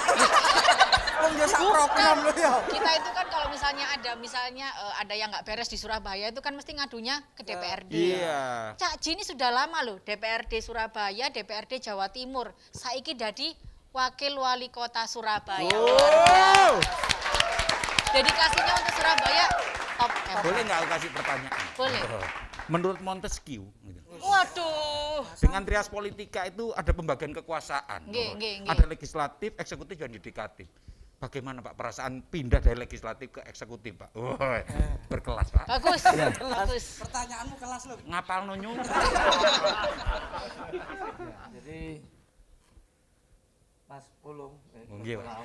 Wong yo sak program lho ya. Kita itu kan kalau misalnya ada yang nggak beres di Surabaya itu kan mesti ngadunya ke DPRD. Iya. Cak Ji ini sudah lama loh DPRD Surabaya, DPRD Jawa Timur. Saiki dadi Wakil Wali Kota Surabaya. Wow. Dedikasinya untuk Surabaya top. Boleh nggak aku kasih pertanyaan? Boleh. Menurut Montesquieu, Waduh. dengan trias politika itu ada pembagian kekuasaan. Nggih. Ada legislatif, eksekutif, dan yudikatif. Bagaimana Pak perasaan pindah dari legislatif ke eksekutif Pak? Berkelas Pak. Bagus. Ya. Bagus. Pertanyaanmu kelas lho. Ngapal nonyo. Jadi Mas Pulung. Nggih, Pak.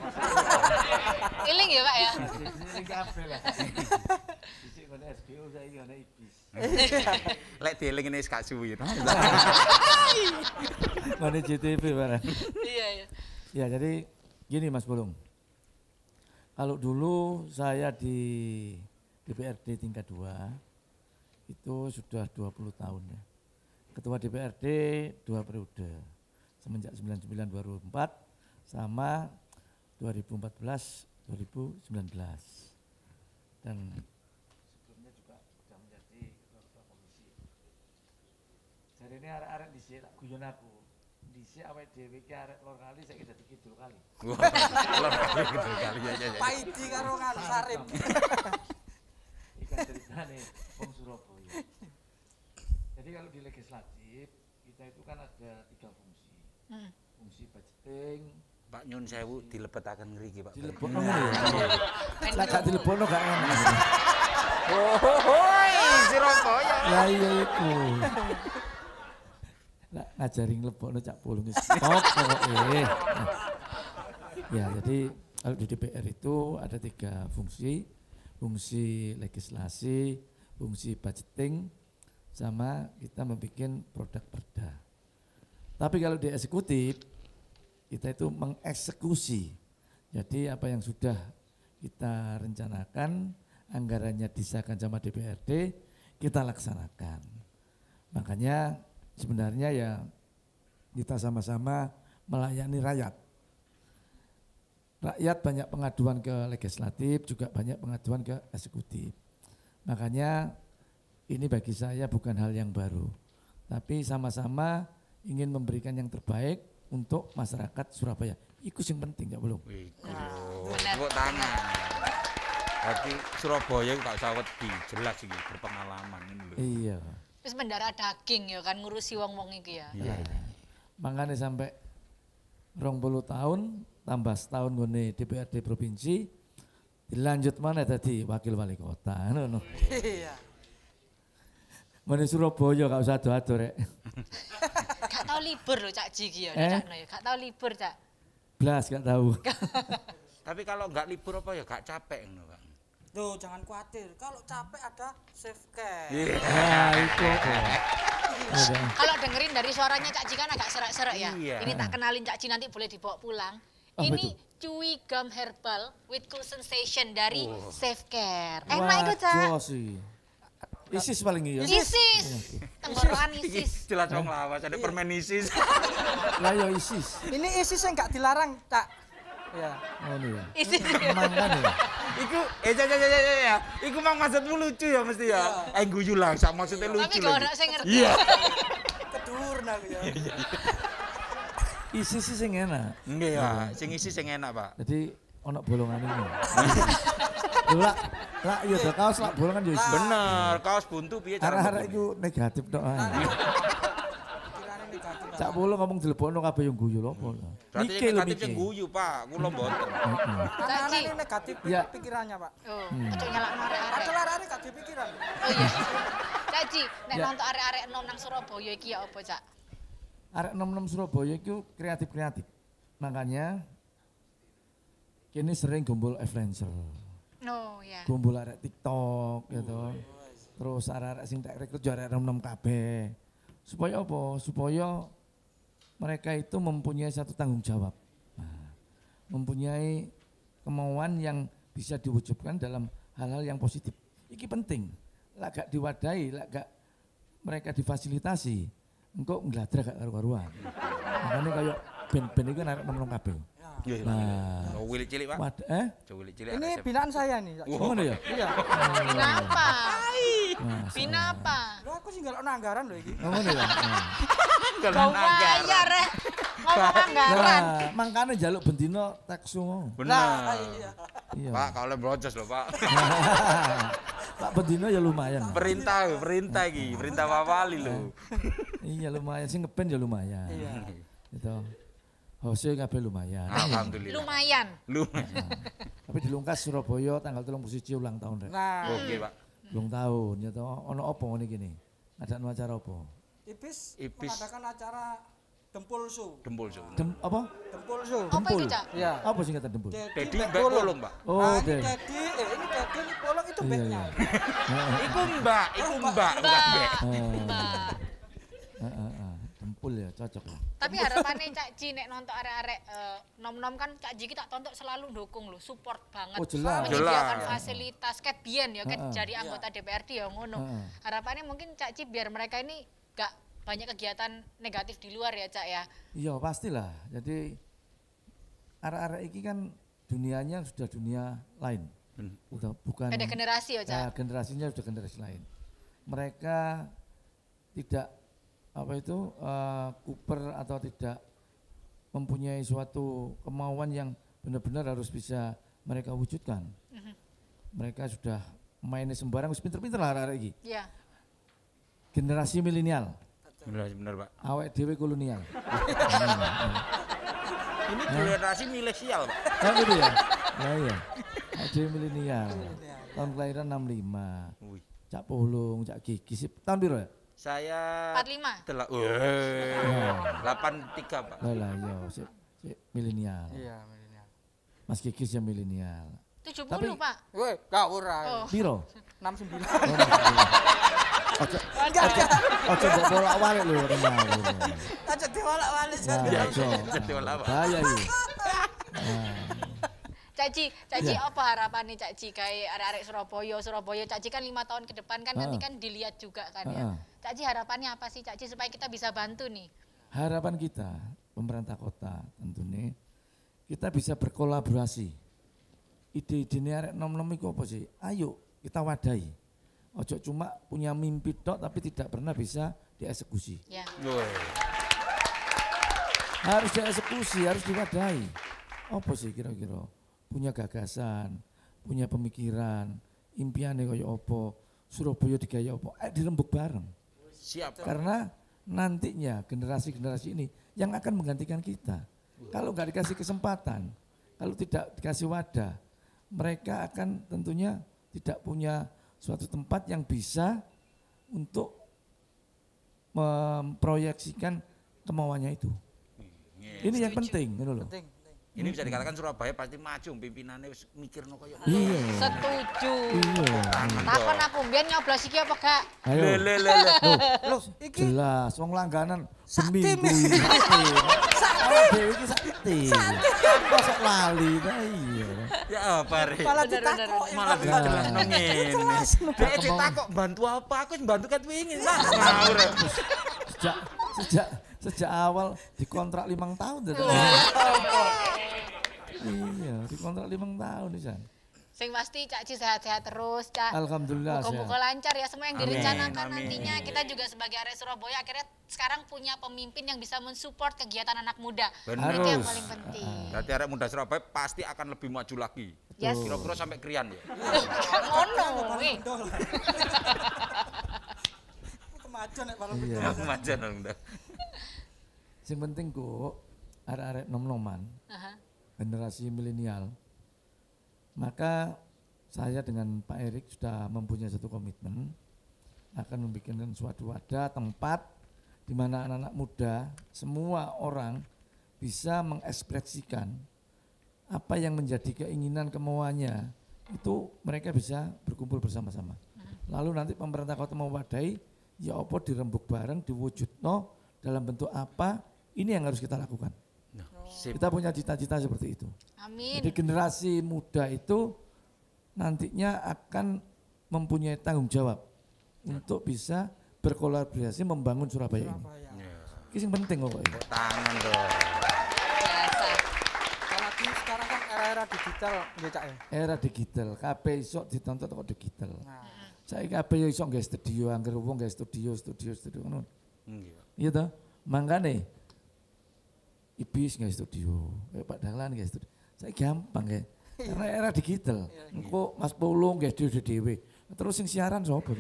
Iling ya Pak ya. Ini kabeh lah. Dhisik ngene SBU saiki ngene iblis. Lek dieling ngene wis gak suwi. Ngene JTV barang. Iya. Ya jadi gini Mas Pulung. Kalau dulu saya di DPRD tingkat 2 itu sudah 20 tahun ya. Ketua DPRD 2 periode. Semenjak 99-2004 sama 2014-2019. Dan sebelumnya juga sudah menjadi ketua komisi. Jadi ini arek-arek dhisik tak guyon aku. Dhisik awake dhewe iki arek lor kali saiki dadi kidul kali. Lor kali ya. Paidi karo kan Sarip. Ikan ceritane wong Surabaya. Jadi kalau di legislatif kita itu kan ada 3 fungsi. Fungsi budgeting. Pak Nyun Sewu dilebetaken ngriki Pak. Dilebokno ya. Lah gak dilebokno gak enak. Hoi Surabaya. Lah iya iku. Lah ngajari nglebokno Cak Pulung wis top pokoke. Ya, jadi kalau di DPR itu ada 3 fungsi. Fungsi legislasi, fungsi budgeting, sama kita membuat produk perda. Tapi kalau di eksekutif, kita itu mengeksekusi. Jadi apa yang sudah kita rencanakan, anggarannya disahkan sama DPRD, kita laksanakan. Makanya sebenarnya ya kita sama-sama melayani rakyat. Rakyat banyak pengaduan ke legislatif, juga banyak pengaduan ke eksekutif. Makanya ini bagi saya bukan hal yang baru. Tapi sama-sama ingin memberikan yang terbaik untuk masyarakat Surabaya. Iku sing penting gak belum? Tepuk tangan. Berarti Surabaya gak usah wedi, jelas iki berpengalaman ini lho. Iya. Wis mendarah daging ya kan ngurusi wong-wong iki ya. Iya. Makanya sampai 20 tahun tambah setahun ngene DPRD provinsi dilanjut mana tadi wakil wali kota ngono. Iya. Mene Surabaya gak usah ado-ado rek. Gak tau libur loh Cak Ji ya, gak tau libur Cak. Blas gak tahu. Tapi kalau enggak libur apa ya gak capek ngono, Pak. Tuh jangan khawatir, kalau capek ada Safecare. Nah, itu. Kalau dengerin dari suaranya Cak Ji kan agak serak-serak ya. Iya. Ini tak kenalin Cak Ji, nanti boleh dibawa pulang. Apa Ini itu? Chewy Gum Herbal with Cool Sensation dari Safecare. Enak itu Cak. Wah, sih. Isis paling iya. Isis. Tenggorokan Isis. Jelas wong lawas ada permen Isis. Lah yo Isis. Ini ISIS yang nggak dilarang, Cak. Ya. Oh ini ya. Isis. Mangan ya. Iku ya. Iku mang maksudmu lucu ya mesti ya. Guyu lah, sak maksudnya lucu. Tapi gak ono sing ngerti. Iya. Kedur nak ya. Isis sih sing enak. Nggih ya, sing isi sing enak, Pak. Jadi ono bolongan ini. Lho lah iya to kaos lak bolongan yo isis. Bener, kaos buntu piye cara. Arek-arek iku negatif tok ae. Cak Polo ngomong dilebokno kabeh yo guyu lho apa. Berarti Mikir lho negatif sing mikir. guyu, Pak. Kula mboten. Anak ini negatif Ya. pikirannya, Pak. Oh, ojo nyalakno arek-arek. Padahal arek gak pikiran. Oh iya. Cak Ji, nek Ya. nonton arek-arek enom nang Surabaya iki ya apa, Cak? Arek nom-nom Surabaya itu kreatif-kreatif. Makanya kini sering gombol influencer. Oh ya. Gombol arek TikTok gitu. Terus arek-arek sing tak rekrut yo arek nom-nom kabeh. Supaya apa? Supaya mereka itu mempunyai satu tanggung jawab. Nah, mempunyai kemauan yang bisa diwujudkan dalam hal-hal yang positif. Iki penting. Lah gak diwadahi, lah gak mereka difasilitasi. Engkau ngladra gak karu-karuan. Makanya kayak band-band itu kan arek nom-nom kabeh. Iya. Nah, Oh, wilik cilik, Pak. Wilik cilik. Ini binaan saya nih. Cak. Oh, ya? Iya. Bina apa? Nah, Bina apa? Loh aku sih nggak anggaran loh ini. ngono ya. Kau bayar rek. Ngomong anggaran. Nah, makanya jaluk bendino teksu. Benar. Iya. Pak, kalau brojos loh, Pak. Pak bendino ya lumayan. Perintah iki, perintah wali lho. Iya lumayan sih ngeband ya lumayan. Iya. Gitu. Hose kabeh lumayan. Alhamdulillah. Lumayan. Tapi di Lungkas Surabaya tanggal 31 ulang tahun rek. Nah. Oke, Pak. Ulang tahun ya toh. Ono apa ngene gini? Ada acara apa? Ibis Ibis. mengadakan acara Dempul Show. Dempul show. Dempul Show. Apa itu, Cak? Iya. Apa singkatan dempul? Dedi Mbak Polong, Pak. Oh, Nah, Ded. ini Dedi Polong itu Iya, bandnya. Iku Mbak, bukan Mbak. Dempul ya, cocok lah. Tapi harapannya Cak Ji nek nonton arek-arek nom-nom kan Cak Ji kita tonton selalu dukung lho, support banget. Oh, jelas. Menyediakan Jelas. fasilitas ket biyen ya, ket Heeh. jadi anggota DPRD ya ngono. Heeh. Harapannya mungkin Cak Ji biar mereka ini gak banyak kegiatan negatif di luar ya Cak ya. Iya pastilah. Jadi arek-arek iki kan dunianya sudah dunia lain. Udah bukan. Beda generasi ya Cak. Nah, generasinya sudah generasi lain. Mereka tidak kuper atau tidak mempunyai suatu kemauan yang benar-benar harus bisa mereka wujudkan. Mereka sudah mainnya sembarang, wis pinter-pinter lah arek iki. Iya. Generasi milenial. Benar, Pak. Awek dhewe kolonial. Ini generasi milenial, Pak. Kan gitu ya? Nah iya. Awek dhewe milenial. Tahun kelahiran 65. Wih. Cak Polong, Cak Gigi. Tahun piro ya? Saya 45. 83, Pak. Lah iya, si milenial. Iya, milenial. Mas Gigis ya milenial. 70 Tapi- Pak. Woi, gak ora. Oh. Piro? 69. Ojo mbok bolak-balik lho renang. Aja diwalak-walik. Ya, ojo. Bahaya iki. Cak Ji Iya. apa harapannya Cak Ji kayak arek-arek Surabaya Cak Ji kan 5 tahun ke depan kan nanti kan dilihat juga kan ya. Cak Ji harapannya apa sih Cak Ji supaya kita bisa bantu nih? Harapan kita pemerintah kota tentunya kita bisa berkolaborasi. Ide-ide arek nom-nom iku apa sih? Ayo kita wadahi. Ojo cuma punya mimpi tok tapi tidak pernah bisa dieksekusi. Ya. Harus dieksekusi, harus diwadahi. Apa sih kira-kira? Punya gagasan, punya pemikiran, impiannya kaya apa, Surabaya digaya apa, dirembuk bareng. Siap. Karena nantinya generasi-generasi ini yang akan menggantikan kita. Kalau nggak dikasih kesempatan, kalau tidak dikasih wadah, mereka akan tentunya tidak punya suatu tempat yang bisa untuk memproyeksikan kemauannya itu. Ini yang penting, gitu loh. Ini bisa dikatakan Surabaya pasti maju, pimpinannya wis mikirno koyo Iya. Setuju. Iya. Takon aku mbiyen nyoblos iki apa gak? Ayo. Loh, iki Jelas, wong langganan seminggu ini. Sakti. Dewi iki sakti. Kok lali ta iya. Ya apa Re? malah ditakoki. Malah dijelasno ngene. Dek ditakok bantu apa? Aku wis bantu kat wingi. Ngawur. Sejak awal dikontrak 5 tahun. Iya, dikontrak 5 tahun nih San. Sing pasti Cak Ci sehat-sehat terus, Cak. Alhamdulillah Muka-muka lancar ya semua yang direncanakan Amin. nantinya. Kita juga sebagai area Surabaya akhirnya sekarang punya pemimpin yang bisa mensupport kegiatan anak muda. Benar. Itu yang paling penting. Berarti arek muda Surabaya pasti akan lebih maju lagi. Yes. Kira-kira sampai krian ya. Ngono. Kemajuan nek balon Iya. Kemajuan Bunda. Sing penting kok arek-arek nom-noman, generasi milenial. Maka saya dengan Pak Erik sudah mempunyai satu komitmen akan membuat suatu wadah tempat di mana anak-anak muda, semua orang bisa mengekspresikan apa yang menjadi keinginan kemauannya, itu mereka bisa berkumpul bersama-sama. Lalu nanti pemerintah kota mewadahi, ya apa dirembuk bareng, diwujudno dalam bentuk apa, ini yang harus kita lakukan. Kita punya cita-cita seperti itu. Amin. Jadi generasi muda itu nantinya akan mempunyai tanggung jawab untuk bisa berkolaborasi membangun Surabaya ini. Ini yang penting kok. Tangan dong. Biasa. Apalagi sekarang kan era-era digital, nggih Cak ya. Era digital, kabeh iso ditonton kok digital. Saiki kabeh iso nggawe studio, angger wong nggawe studio ngono. Iya toh? Mangkane Ibis nggak studio, kayak Pak Dahlan nggak studio. Saya gampang ya, karena era digital. Kok Mas Pulung nggak studio dewe. Terus sing siaran sopo?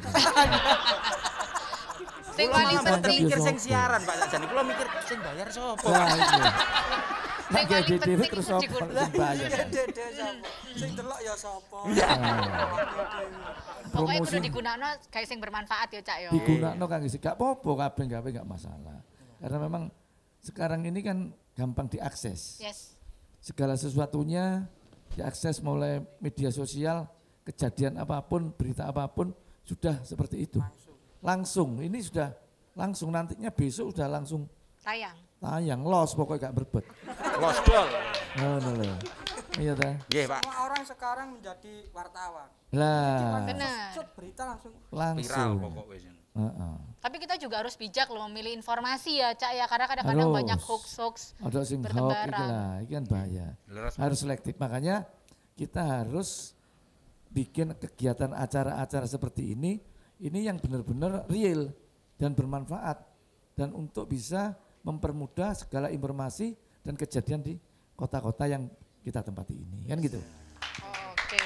Sing paling penting mikir sing siaran Pak Sajani. Kulo mikir sing bayar sopo. Lah iya. Sing paling penting terus iku sopo dikudu. sing bayar. Dede sapa? Sing delok ya sapa? Pokoknya kudu digunakno kayak sing bermanfaat ya Cak ya. Digunakno kangge sik gak apa-apa kabeh gawe gak masalah. Karena memang sekarang ini kan gampang diakses. Yes. Segala sesuatunya diakses mulai media sosial, kejadian apapun, berita apapun sudah seperti itu. Langsung, ini sudah langsung nantinya besok sudah langsung tayang, los pokoknya gak berbet. Los dol. Iya ta? Nggih, Pak. Semua orang sekarang menjadi wartawan. Lah. Shoot berita langsung. Viral pokok wis. Tapi kita juga harus bijak loh memilih informasi ya Cak ya, karena kadang-kadang banyak hoax ada sing hoax iki kan bahaya. Harus selektif, makanya kita harus bikin kegiatan acara-acara seperti ini yang benar-benar real dan bermanfaat dan untuk bisa mempermudah segala informasi dan kejadian di kota-kota yang kita tempati ini, kan gitu. Oke.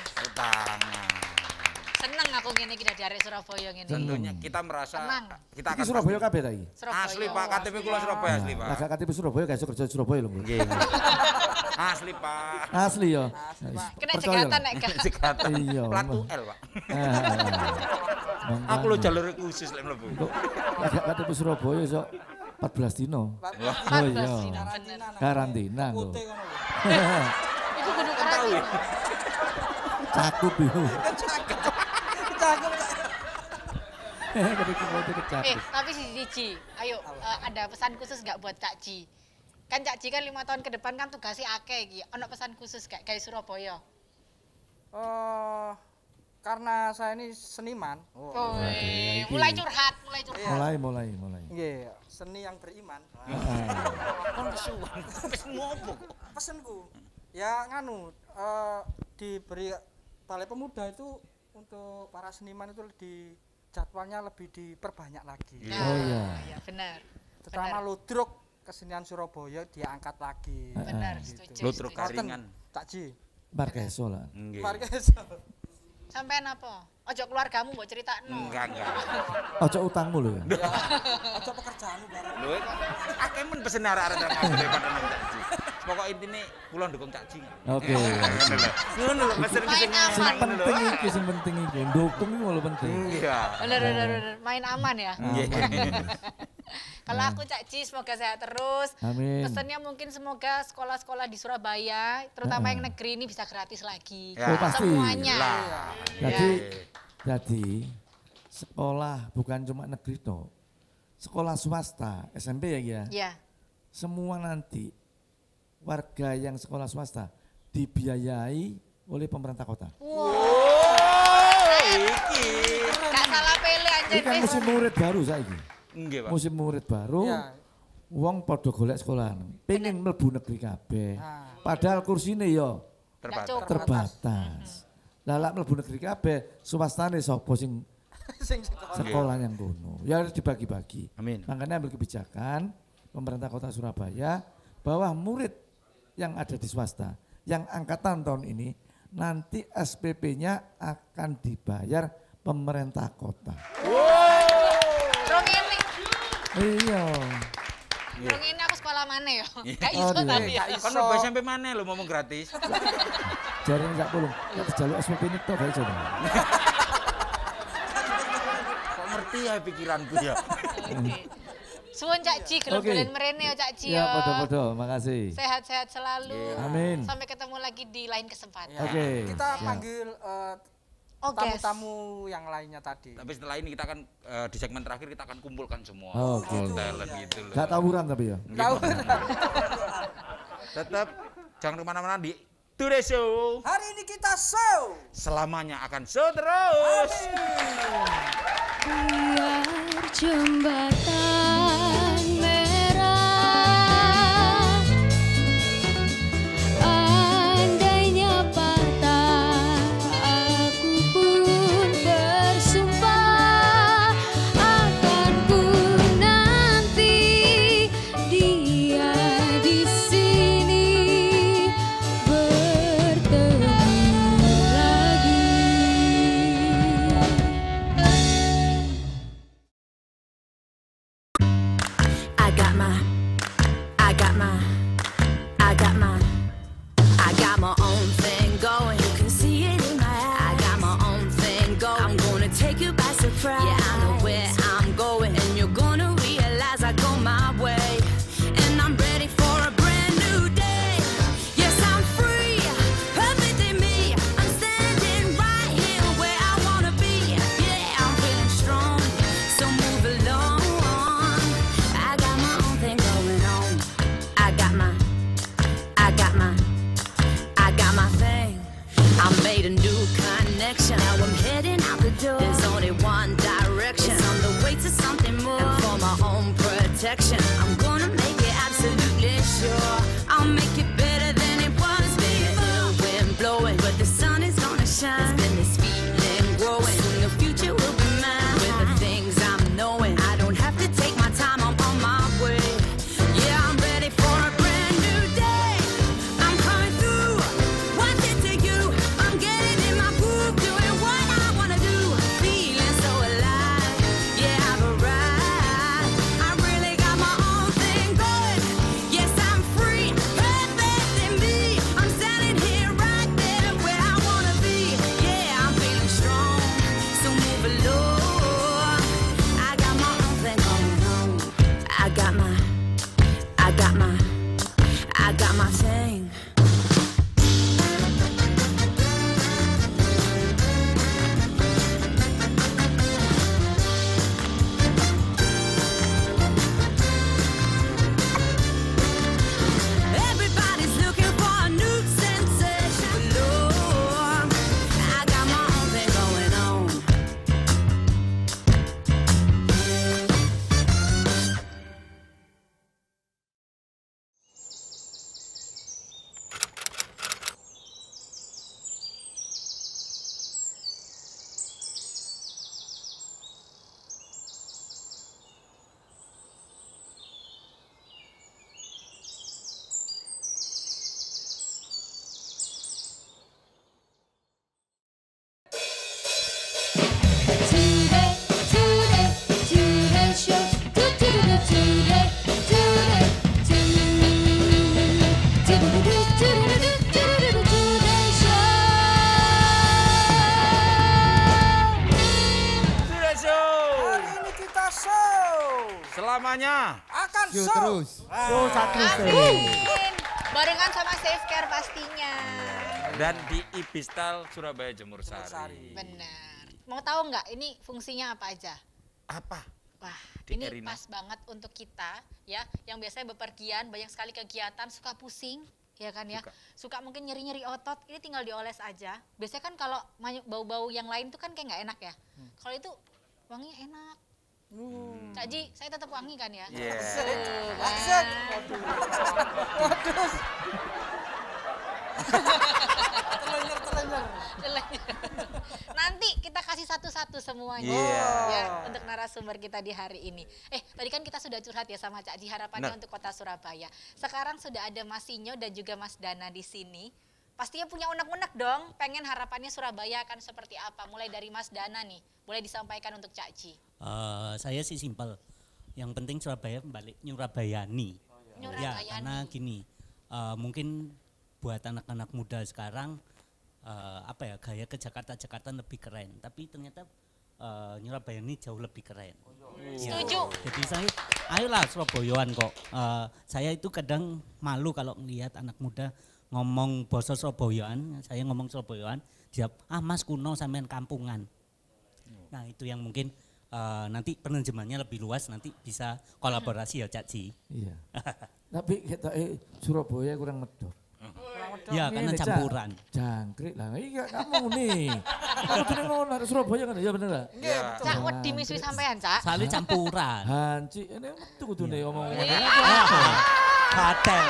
Seneng aku ngene iki dari arek Surabaya ngene. Tentunya kita merasa kita akan Surabaya kabeh ta iki? Asli Pak, KTP kula Surabaya asli Pak. Lah KTP Surabaya gak iso kerja di Surabaya lho. Nggih. Asli Pak. Asli ya. Kena jegatan nek gak. Jegatan. Iya. Plat UL Pak. Aku lo jalur khusus lek mlebu. Agak KTP Surabaya iso 14 dino. Oh iya. Karantina kok. Iku kudu karantina. Cakup yo. Cakep. Tapi Cici, ayo ada pesan khusus gak buat Cak Ci? Kan Cak Ci kan 5 tahun ke depan kan tugasnya akeh iki. Ono pesan khusus gak kayak Surabaya? Karena saya ini seniman. Mulai curhat. Mulai. Nggih, seni yang beriman. Kon kesuwen. Wis ngopo kok? Pesenku ya nganu diberi Balai Pemuda itu untuk para seniman itu di jadwalnya lebih diperbanyak lagi. Oh iya. Iya benar. Terutama ludruk kesenian Surabaya diangkat lagi. Benar, gitu. setuju. Ludruk Karingan. Cak Ci. Markeso lah. Nggih. Markeso. Sampean apa? Ojo keluargamu mbok critakno. Enggak. Ojo utangmu lho. Ojo pekerjaanmu bareng. Lho, akeh men pesen arek-arek nang daripada nang Cak Ci. Pokok intine kula ndukung Cak Ci. Oke. Ngono lho, pesen Main aman. Sing penting iki, ndukung iki lho penting. Iya. Bener. Main aman ya. Nggih. Kalau aku Cak Ci semoga sehat terus. Amin. Pesannya mungkin semoga sekolah-sekolah di Surabaya, terutama yang negeri ini bisa gratis lagi. Oh pasti. Semuanya. Jadi sekolah bukan cuma negeri toh. Sekolah swasta, SMP ya. Iya. Semua nanti warga yang sekolah swasta dibiayai oleh pemerintah kota. Gak salah pilih aja. Ini kan musim murid baru saiki. Nggih, Pak. Musim murid baru. Wong padha golek sekolahan, pengen mlebu negeri kabeh. Padahal kursine yo terbatas. Lah lek mlebu negeri kabeh, swastane sapa sing sekolah yang kono? Ya harus dibagi-bagi. Amin. Makanya ambil kebijakan pemerintah Kota Surabaya bahwa murid yang ada di swasta, yang angkatan tahun ini nanti SPP-nya akan dibayar pemerintah kota. Rong ini. Iya. Rong ini aku sekolah mana ya? Gak Oh, iso iya. tapi ya. Kan udah sampai mana lo ngomong gratis? Jare enggak pulung. Nek jaluk SPP ini tok gak iso. Kok ngerti ya pikiranku ya. Suwun Cak Ci, gelem-gelem merene ya Cak Ci Ya ya. podo-podo, makasih. Sehat-sehat selalu. Amin. Sampai ketemu lagi di lain kesempatan. Oke, Kita siap. panggil tamu-tamu yang lainnya tadi. Tapi setelah ini kita akan di segmen terakhir kita akan kumpulkan semua. Oh, all gitu. talent gitu loh. Gak tawuran tapi ya. Tetap jangan kemana-mana di Today Show. Hari ini kita show. Selamanya akan show terus. Biar jembatan merah andainya patah, aku pun bersumpah akan ku nanti dia di sini bertemu lagi. I got my own thing going. You can see it in my eyes. I got my own thing going. I'm gonna take you by surprise. Yeah, I know where I'm going, and you're gonna realize I go my way, and I'm ready for a brand new day. Yes, I'm free, perfectly me. I'm standing right here where I wanna be. Yeah, I'm feeling strong, so move along. I got my own thing going on. I got my thing. I made a new connection. Now I'm heading out the door. There's only one direction. It's on the way to something more. And for my own protection, I'm gonna make it absolutely sure. I'll make it better than it was before. The wind blowing, but the sun is gonna shine. There's been this feeling growing. Soon the future will be mine. With the things I'm knowing, I don't have to take my time. I'm on my way. Yeah, I'm ready for a brand new day. I'm coming through. What's it to you? I'm getting in my groove, doing semuanya. Akan Show show. terus. Show Amin. Barengan sama Safecare pastinya. Dan di Ibistal Surabaya Jemur Sari. Benar. Mau tahu nggak ini fungsinya apa aja? Apa? Wah, Di ini Erina. pas banget untuk kita ya, yang biasanya bepergian, banyak sekali kegiatan, suka pusing, ya kan ya. Suka mungkin nyeri-nyeri otot, ini tinggal dioles aja. Biasanya kan kalau bau-bau yang lain tuh kan kayak nggak enak ya. Kalau itu wangi enak. Cak Ji, saya tetap wangi kan ya? Iya. Maksud. Nanti kita kasih satu-satu semuanya ya untuk narasumber kita di hari ini. Tadi kan kita sudah curhat ya sama Cak Ji harapannya untuk Kota Surabaya. Sekarang sudah ada Mas Sinyo dan juga Mas Dana di sini. Pastinya punya unek-unek dong, pengen harapannya Surabaya akan seperti apa. Mulai dari Mas Dana nih, boleh disampaikan untuk Cak Ji. Saya sih simpel. Yang penting Surabaya balik Nyurabayani. Ya, karena gini, mungkin buat anak-anak muda sekarang gaya ke Jakarta lebih keren. Tapi ternyata Nyurabayani jauh lebih keren. Setuju. Jadi saya, ayolah Surabayaan kok. Saya itu kadang malu kalau melihat anak muda ngomong bahasa Surabayaan, saya ngomong Surabayaan, jawab, Mas kuno sampean kampungan. Nah itu yang mungkin nanti penerjemahannya lebih luas, nanti bisa kolaborasi ya Cak Ji. Iya. Tapi kita Surabaya kurang medor. Ya karena campuran. Jangkrik lah, iya kamu nih. Kamu tuh ngomong dari Surabaya kan, ya bener lah. Cak, wedi miswi sampean Cak. Soalnya campuran. Hanci, ini metu kudu nih ngomong. Hotel.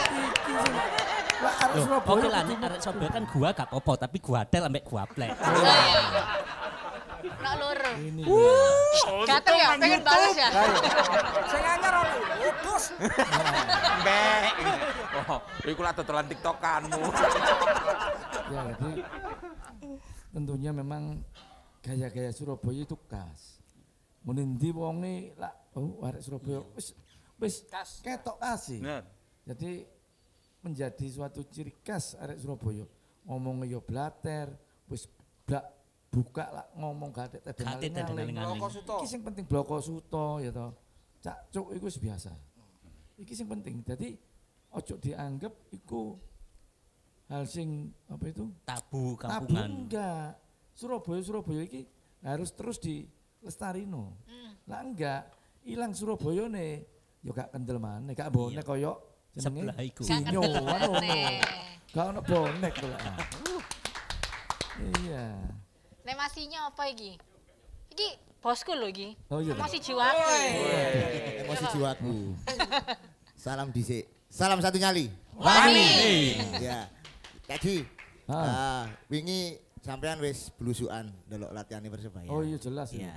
Lah arek Surabaya. Oke lah, arek Surabaya kan gua gak apa-apa, tapi gua hotel ambek gua plek. Nak loro. Gatel ya, pengen balas ya. Saya anyar udus. Mbek. Oh, iku lah dodolan TikTokanmu. Ya, jadi tentunya memang gaya-gaya Surabaya itu khas. Menendi wonge lah, arek Surabaya wis ketok kasih. Jadi menjadi suatu ciri khas arek Surabaya. Ngomongnya yo blater, wis buka lah ngomong gak ada tedengaling. Iki sing penting bloko suto ya toh. Cak cuk iku wis biasa. Iki sing penting. Jadi ojo dianggap iku hal sing apa itu? Tabu Tabu kampungan. enggak. Surabaya iki harus terus dilestarino. Lah enggak, ilang Surabaya nih. Yo gak kendel maneh, gak bonek koyo jenenge Sinyo ngono. Gak ono bonek kok. Iya. Nek masinya apa iki? Iki bosku lho iki. Oh iya. Masih jiwaku. Emosi jiwaku. Salam dhisik. Salam satu nyali. Wani. Ya. Tadi wingi sampean wis blusukan ndelok latihane Persebaya. Oh iya jelas ya.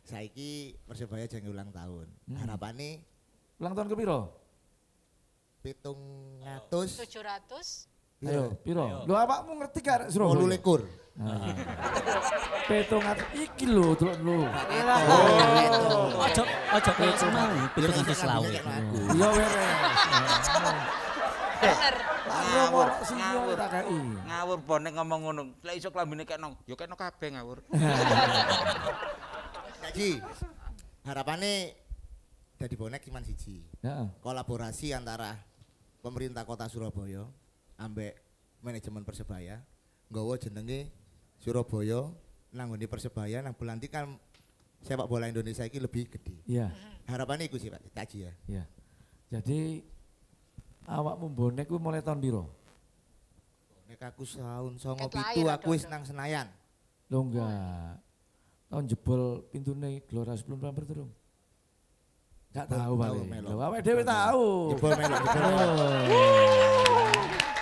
Saiki Persebaya jeng ulang tahun. Harapane ulang tahun ke piro? 700. 700. Ayo, piro? Lho awakmu ngerti gak Surabaya? 28. Petungan iki lho, delok lho. Ojo kayak semau, petungan selawe. Iya wes. Bener. Ngawur bonek ngomong ngono. Lek iso klambine kekno, ya kekno kabeh ngawur. Jadi harapannya dadi bonek cuman siji. Kolaborasi antara pemerintah Kota Surabaya ambek manajemen Persebaya nggawa jenenge Surabaya nang nggone Persebaya nang belantikan sepak bola Indonesia iki lebih gede. Iya. Harapannya iku sih Pak Taji ya. Iya. Jadi awakmu bonek ku mulai tahun piro? Bonek aku tahun 97 aku wis nang Senayan. Lho enggak. Tahun jebol pintune Gelora 10 November durung. Enggak tahu paling. Lho awake dhewe tahu. Jebol melok.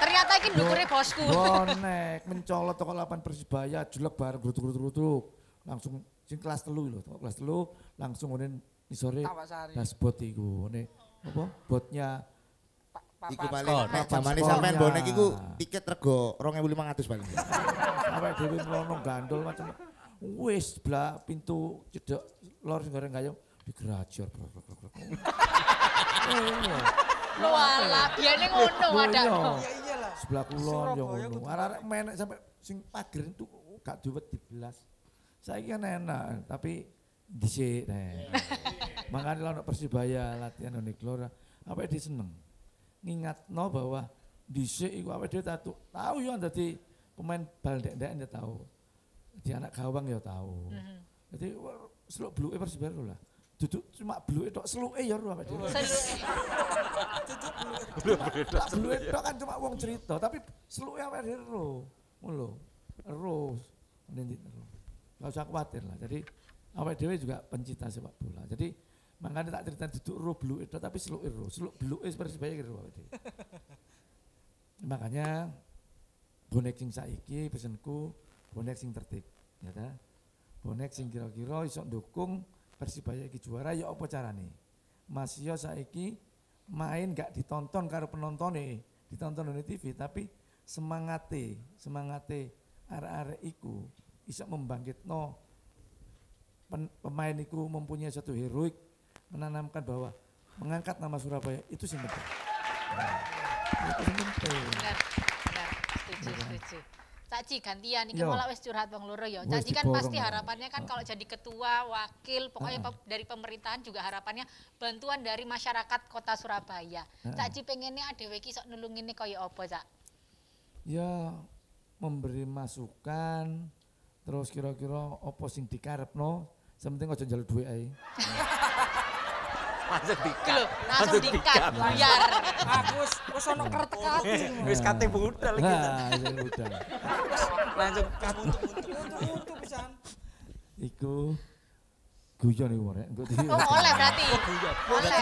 Ternyata iki ndukure bosku. Bonek mencolot toko lapangan Persibaya jelek bareng grutuk-grutuk. Langsung sing kelas 3 lho, kelas 3 langsung ngene isore dashboard iku. Ngene apa? Botnya iku paling nek jamane sampean bonek iku tiket rego 2.500 paling. Awake dhewe mlono gandol macam wis blak pintu cedek lor sing goreng gayung digerajor. Walah, biyen ngono wadakno. Iyalah. Sebelah kulon yo ngono. Arek-arek menek sampai sing pager itu gak diwet diblas. Saiki kan enak, tapi dhisik makanya kalau Persibaya latihan ning Glora apa dia seneng ngingatno bahwa dhisik iku awake dhewe tahu yo dadi pemain bal ndek-ndek ya tahu. Di anak gawang ya tahu. Jadi seluk bluke Persibaya lah. Duduk cuma bluke tok seluke ya ro awake dhewe. Bluke tok kan cuma wong cerita, tapi seluke awake dhewe ro. Ngono lho. Nanti terus. Enggak usah khawatir lah. Jadi awake dhewe juga pencinta sepak bola. Jadi makanya tak cerita duduk ro bluke tok tapi seluke ro. Seluk bluke Persibaya kira awake dhewe. Makanya bonek sing saiki pesenku bonek sing tertib, ya ta? Bonek sing kira-kira iso ndukung Persibaya iki juara ya apa carane? Mas yo saiki main gak ditonton karo penontone, ditonton di TV tapi semangate arek-arek iku iso membangkitno pemain iku mempunyai satu heroik menanamkan bahwa mengangkat nama Surabaya itu sing penting. Itu sing penting. Benar. Setuju. Caci gantian iki malah wis curhat wong loro ya. Caci kan pasti harapannya kan kalau jadi ketua, wakil, pokoknya dari pemerintahan juga harapannya bantuan dari masyarakat Kota Surabaya. Caci pengennya dhewe iki sok nulungine kaya apa, Cak? Ya memberi masukan terus kira-kira apa sing dikarepno, sementing aja njaluk dhuwit ae. Langsung dikat biar aku wis ono kertek-kertek wis kate budal iki. Nah, budal. Langsung untuk pisan. Iku guyon iki rek, engko Oh, oleh berarti. Oleh.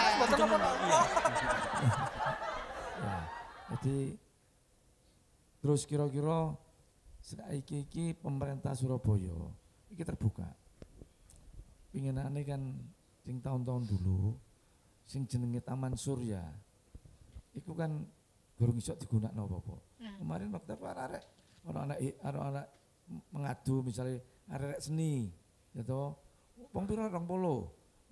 Jadi terus kira-kira saiki iki pemerintah Surabaya iki terbuka. Pinginane kan sing tahun-tahun dulu sing jenenge Taman Surya iku kan durung iso digunakno apa-apa. Kemarin waktu arek anak mengadu misalnya arek seni ya to wong pira 20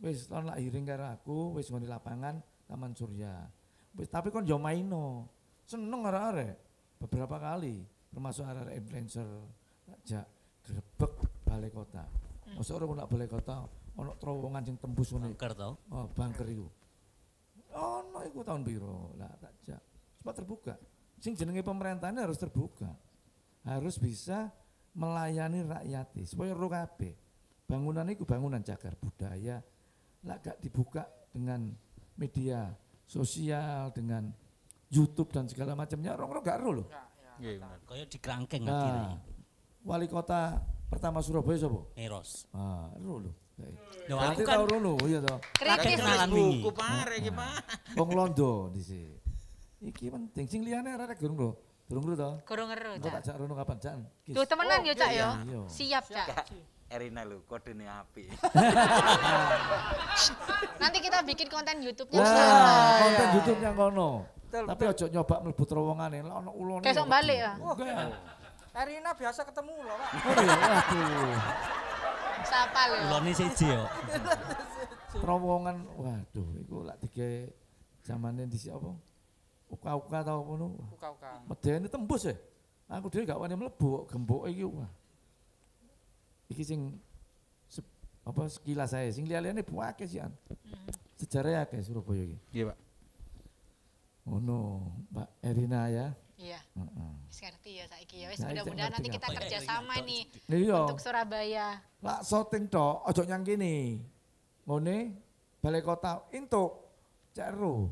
wis tahun lak hiring karo aku wis ngene lapangan Taman Surya. Wis tapi kon yo maino. Seneng arek-arek beberapa kali termasuk arek influencer ajak grebek balai kota. Mosok ora nak balai kota ono terowongan sing tembus ngene. Bangker to? Oh, bangker iku. Ono iku tahun piro? Lah tak jak. Sempat terbuka. Sing jenenge pemerintahan harus terbuka. Harus bisa melayani rakyat supaya ro kabeh. Bangunan iku bangunan cagar budaya. Lah gak dibuka dengan media sosial, dengan YouTube dan segala macamnya orang-orang gak ro lho. Nggih bener. Kaya dikrangkeng akhirnya. Wali kota pertama Surabaya sapa? Eros. Ah, ro lho. Lho aku kan rono iya to. Kritis kenalan wingi. Buku pare iki, Pak. Wong Londo dhisik. Iki penting sing liyane arek durung lho. Durung lho to. Kurang ngeru, Cak. Tak jak rono kapan, Cak? Tuh temenan yo, Cak yo. Siap, Cak. Erina lho, kodene api. Nanti kita bikin konten YouTube-nya. Konten YouTube-nya ngono. Tapi ojo nyoba mlebu terowongane, lek ono ulone. Besok balik ya. Erina biasa ketemu loh, Pak. Waduh. Sapa lho. Ulone siji yo. Terowongan, waduh, iku lak dige zamane dhisik apa? Uka-uka tau ngono. Uka-uka. Medeni tembus ya. Aku dhewe gak wani mlebu, gemboke iki wah. Iki sing apa sekilas saya, sing liya-liyane buake sih an. Sejarah akeh Surabaya iki. Iya, Pak. Ono, Mbak Erina ya. Iya. Wis ngerti ya saiki ya. Wis Nah, mudah-mudahan nanti kita ngerti. kerja sama nih Iya. untuk Surabaya. Lak syuting tok, ojo nyang kene. Ngene balai kota entuk CRO.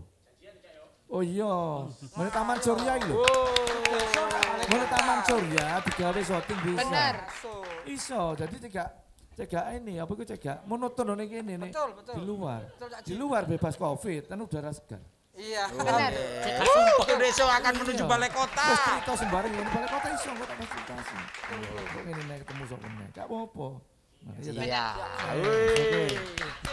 Oh iya, ngene Taman Surya iki lho. Ngene Taman Surya digawe syuting bisa. Bener. Iso, jadi cegak ini apa iku cegak monoton ning kene nih. Betul. Di luar. Betul, Cak Di luar bebas Covid, kan udara segar. Iya. Bener. Indonesia akan menuju balai kota. Terus cerita sembarang ngene balai kota iso kok tak fasilitasi. Kok ngene nek ketemu sok meneh. Gak apa-apa. Nah, Iya. Oke.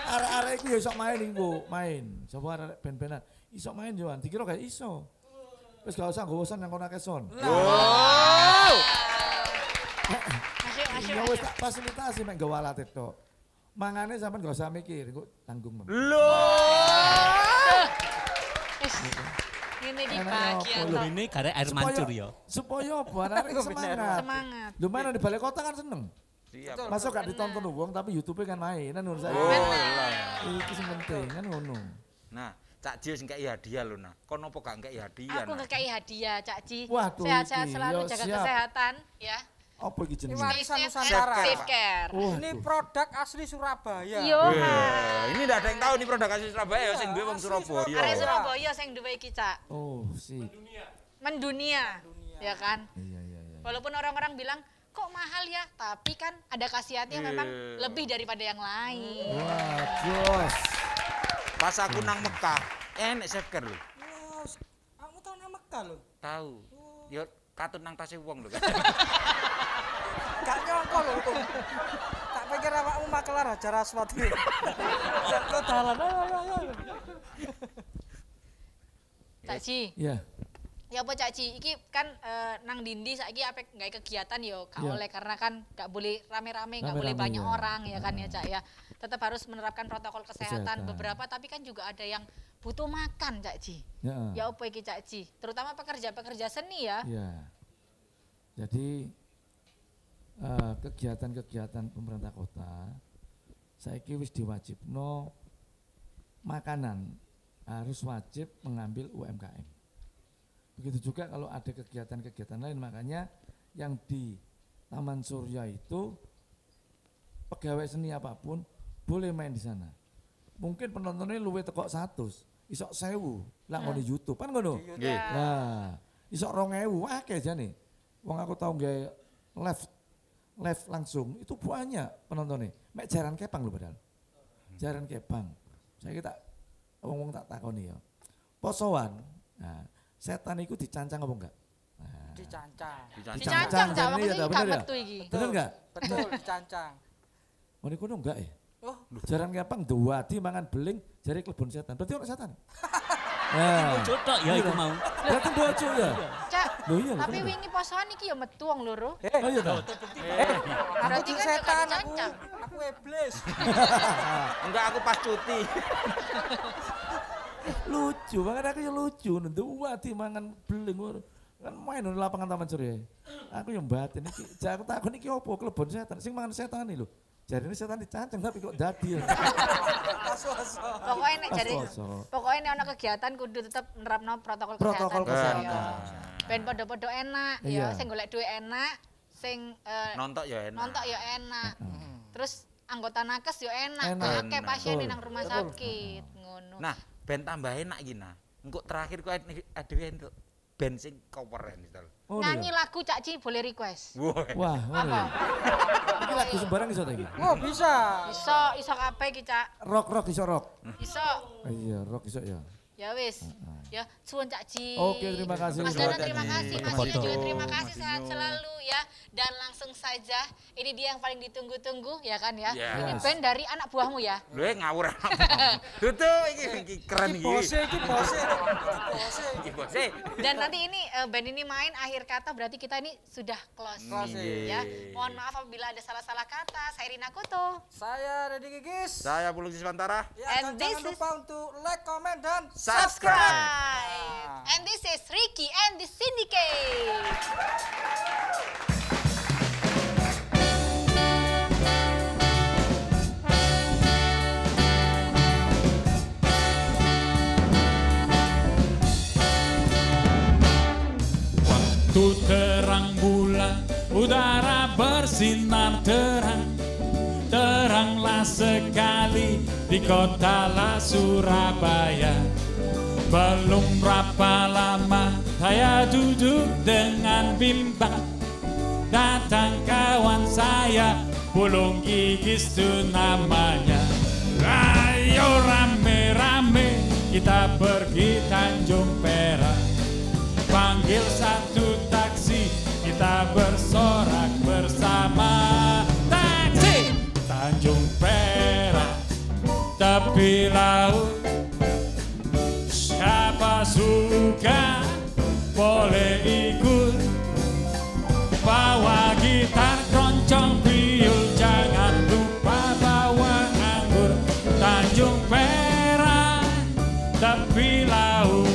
Arek-arek iku ya iso main iku, main. Sapa arek ben-benan. Iso main yo, dikira gak iso. Wis gak usah nggowo son nang kono akeh son. Wow. Ya wis tak fasilitasi mek nggawa alat tok. Mangane sampean gak usah mikir, engko tanggung. Ini di bagian toh. Ini garek air mancur ya. Supaya apa arek semangat. Semangat. Lho mana di balai kota kan seneng. Siap. Masuk gak ditonton wong tapi YouTube-nya kan main, kan ngono saya. Iki sing penting kan ngono. Nah, Cak Ji sing kei hadiah lho nah. Kon opo gak kei hadiah? Aku ngekei hadiah Cak Ji. Waduh, Sehat-sehat iki, selalu, yo, jaga siap. kesehatan ya. Apa iki jenenge? Warisan Nusantara. Safe care. Ini produk asli Surabaya. Yo. Ini ndak ada yang tahu nih produk asli Surabaya sing duwe wong Surabaya. Arek Surabaya sing duwe iki, Cak. Oh, sip. Mendunia. Ya kan? Iya. Walaupun orang-orang bilang kok mahal ya, tapi kan ada khasiatnya memang lebih daripada yang lain. Wah, jos. Pas aku nang Mekah, enek Safecare lho. Kamu tahu nama Mekah lho? Tahu. Yo katut nang tase wong lho. Gak nyongko lho. Tak pikir awakmu makelar Raja Raswati. Kok dalan. Cak Ji. Iya. Ya apa Cak Ji, iki kan nang dindi saiki ape gawe kegiatan yo gak Iya. oleh karena kan gak boleh rame-rame, gak boleh Rame-rame, banyak ya. orang ya kan ya Cak ya. Tetap harus menerapkan protokol kesehatan beberapa, tapi kan juga ada yang butuh makan Cak Ji. Ya apa iki Cak Ji, terutama pekerja-pekerja seni ya. Iya. Jadi kegiatan-kegiatan pemerintah kota saiki wis diwajibno makanan harus wajib mengambil UMKM. Begitu juga kalau ada kegiatan-kegiatan lain, makanya yang di Taman Surya itu pegawai seni apapun boleh main di sana. Mungkin penontonnya luwe teko 100, isok 1000 lah ngono YouTube kan ngono. Nah, isok 2000 akeh jane. Wong aku tau nggae live langsung itu banyak penontonnya. Mek jaran kepang lho padahal. Jaran kepang. Saya tak wong tak takoni ya. Posoan. Nah, setan itu dicancang apa enggak? Nah. Dicancang. Dicancang Cak, bener ya, bener ya? metu iki. Bener enggak? Betul, dicancang. Oh niku enggak ya? Oh, jaran kepang duwadi mangan beling jari klebon setan. Berarti orang setan. Bojo tok ya iku mau. Berarti bojo ya. Cak, Loh iya, tapi bener. wingi posoan iki ya metu wong loro. Oh iya ta? Berarti kan setan gak aku. dicancang. Aku iblis. Enggak, aku pas cuti. Lucu, makanya aku ya lucu. Duwadi mangan beling. Kan main di lapangan Taman Surya. Aku yang batin iki. Aku takon iki opo klebon setan. Sing mangan setan iki lho. Jari ini setan dicancang tapi kok dadi. Pokoknya nek jare Pas-paso. pokoknya nek ana kegiatan kudu tetep nerapno protokol Protokol kesehatan. kesehatan. Ben padha-padha enak Iya. ya, sing golek duit enak, sing Nonton ya enak. nonton ya enak. Terus anggota nakes ya enak, Enak. akeh pasien Betul. nang rumah sakit ngono. Nah, ben tambah enak iki nah. Engko terakhir ku adewe entuk band sing coveren misal. Nyanyi lagu Cak Ji boleh request. Wah, ngono ya. Iki lagu sembarang iso ta iki? Oh, bisa. Iso kabeh iki Cak. Rock iso rock. Iso. Iya, rock iso ya. Ya wis. Ya, suwun Cak Ji. Oke, terima kasih. Mas Dana terima kasih, Mas Foto. Dio juga terima kasih, sehat selalu ya. Dan langsung saja, ini dia yang paling ditunggu-tunggu ya kan ya. Yes. Ini band dari anak buahmu ya. Lho ngawur. Tutu iki keren iki. Iki bose. Iki bose. Dan nanti ini band ini main akhir kata berarti kita ini sudah closing ya. Mohon maaf apabila ada salah-salah kata. Saya Rina Kuto. Saya Dedi Gigis. Saya Pulung Siswantara. Ya, dan jangan lupa untuk like, comment, dan Subscribe. And this is Ricky and the Syndicate. Waktu terang bulan, udara bersinar terang. Teranglah sekali di kota la Surabaya. Belum berapa lama saya duduk dengan bimbang. Datang kawan saya, Pulung Gigis itu namanya. Ayo rame-rame kita pergi Tanjung Perak. Panggil satu taksi, kita bersorak bersama. Taksi! Tanjung Perak, tepi laut. Siapa suka boleh ikut. Bawa gitar, keroncong, biul, jangan lupa bawa anggur. Tanjung Perak, tepi laut.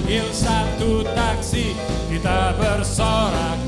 panggil satu taksi, kita bersorak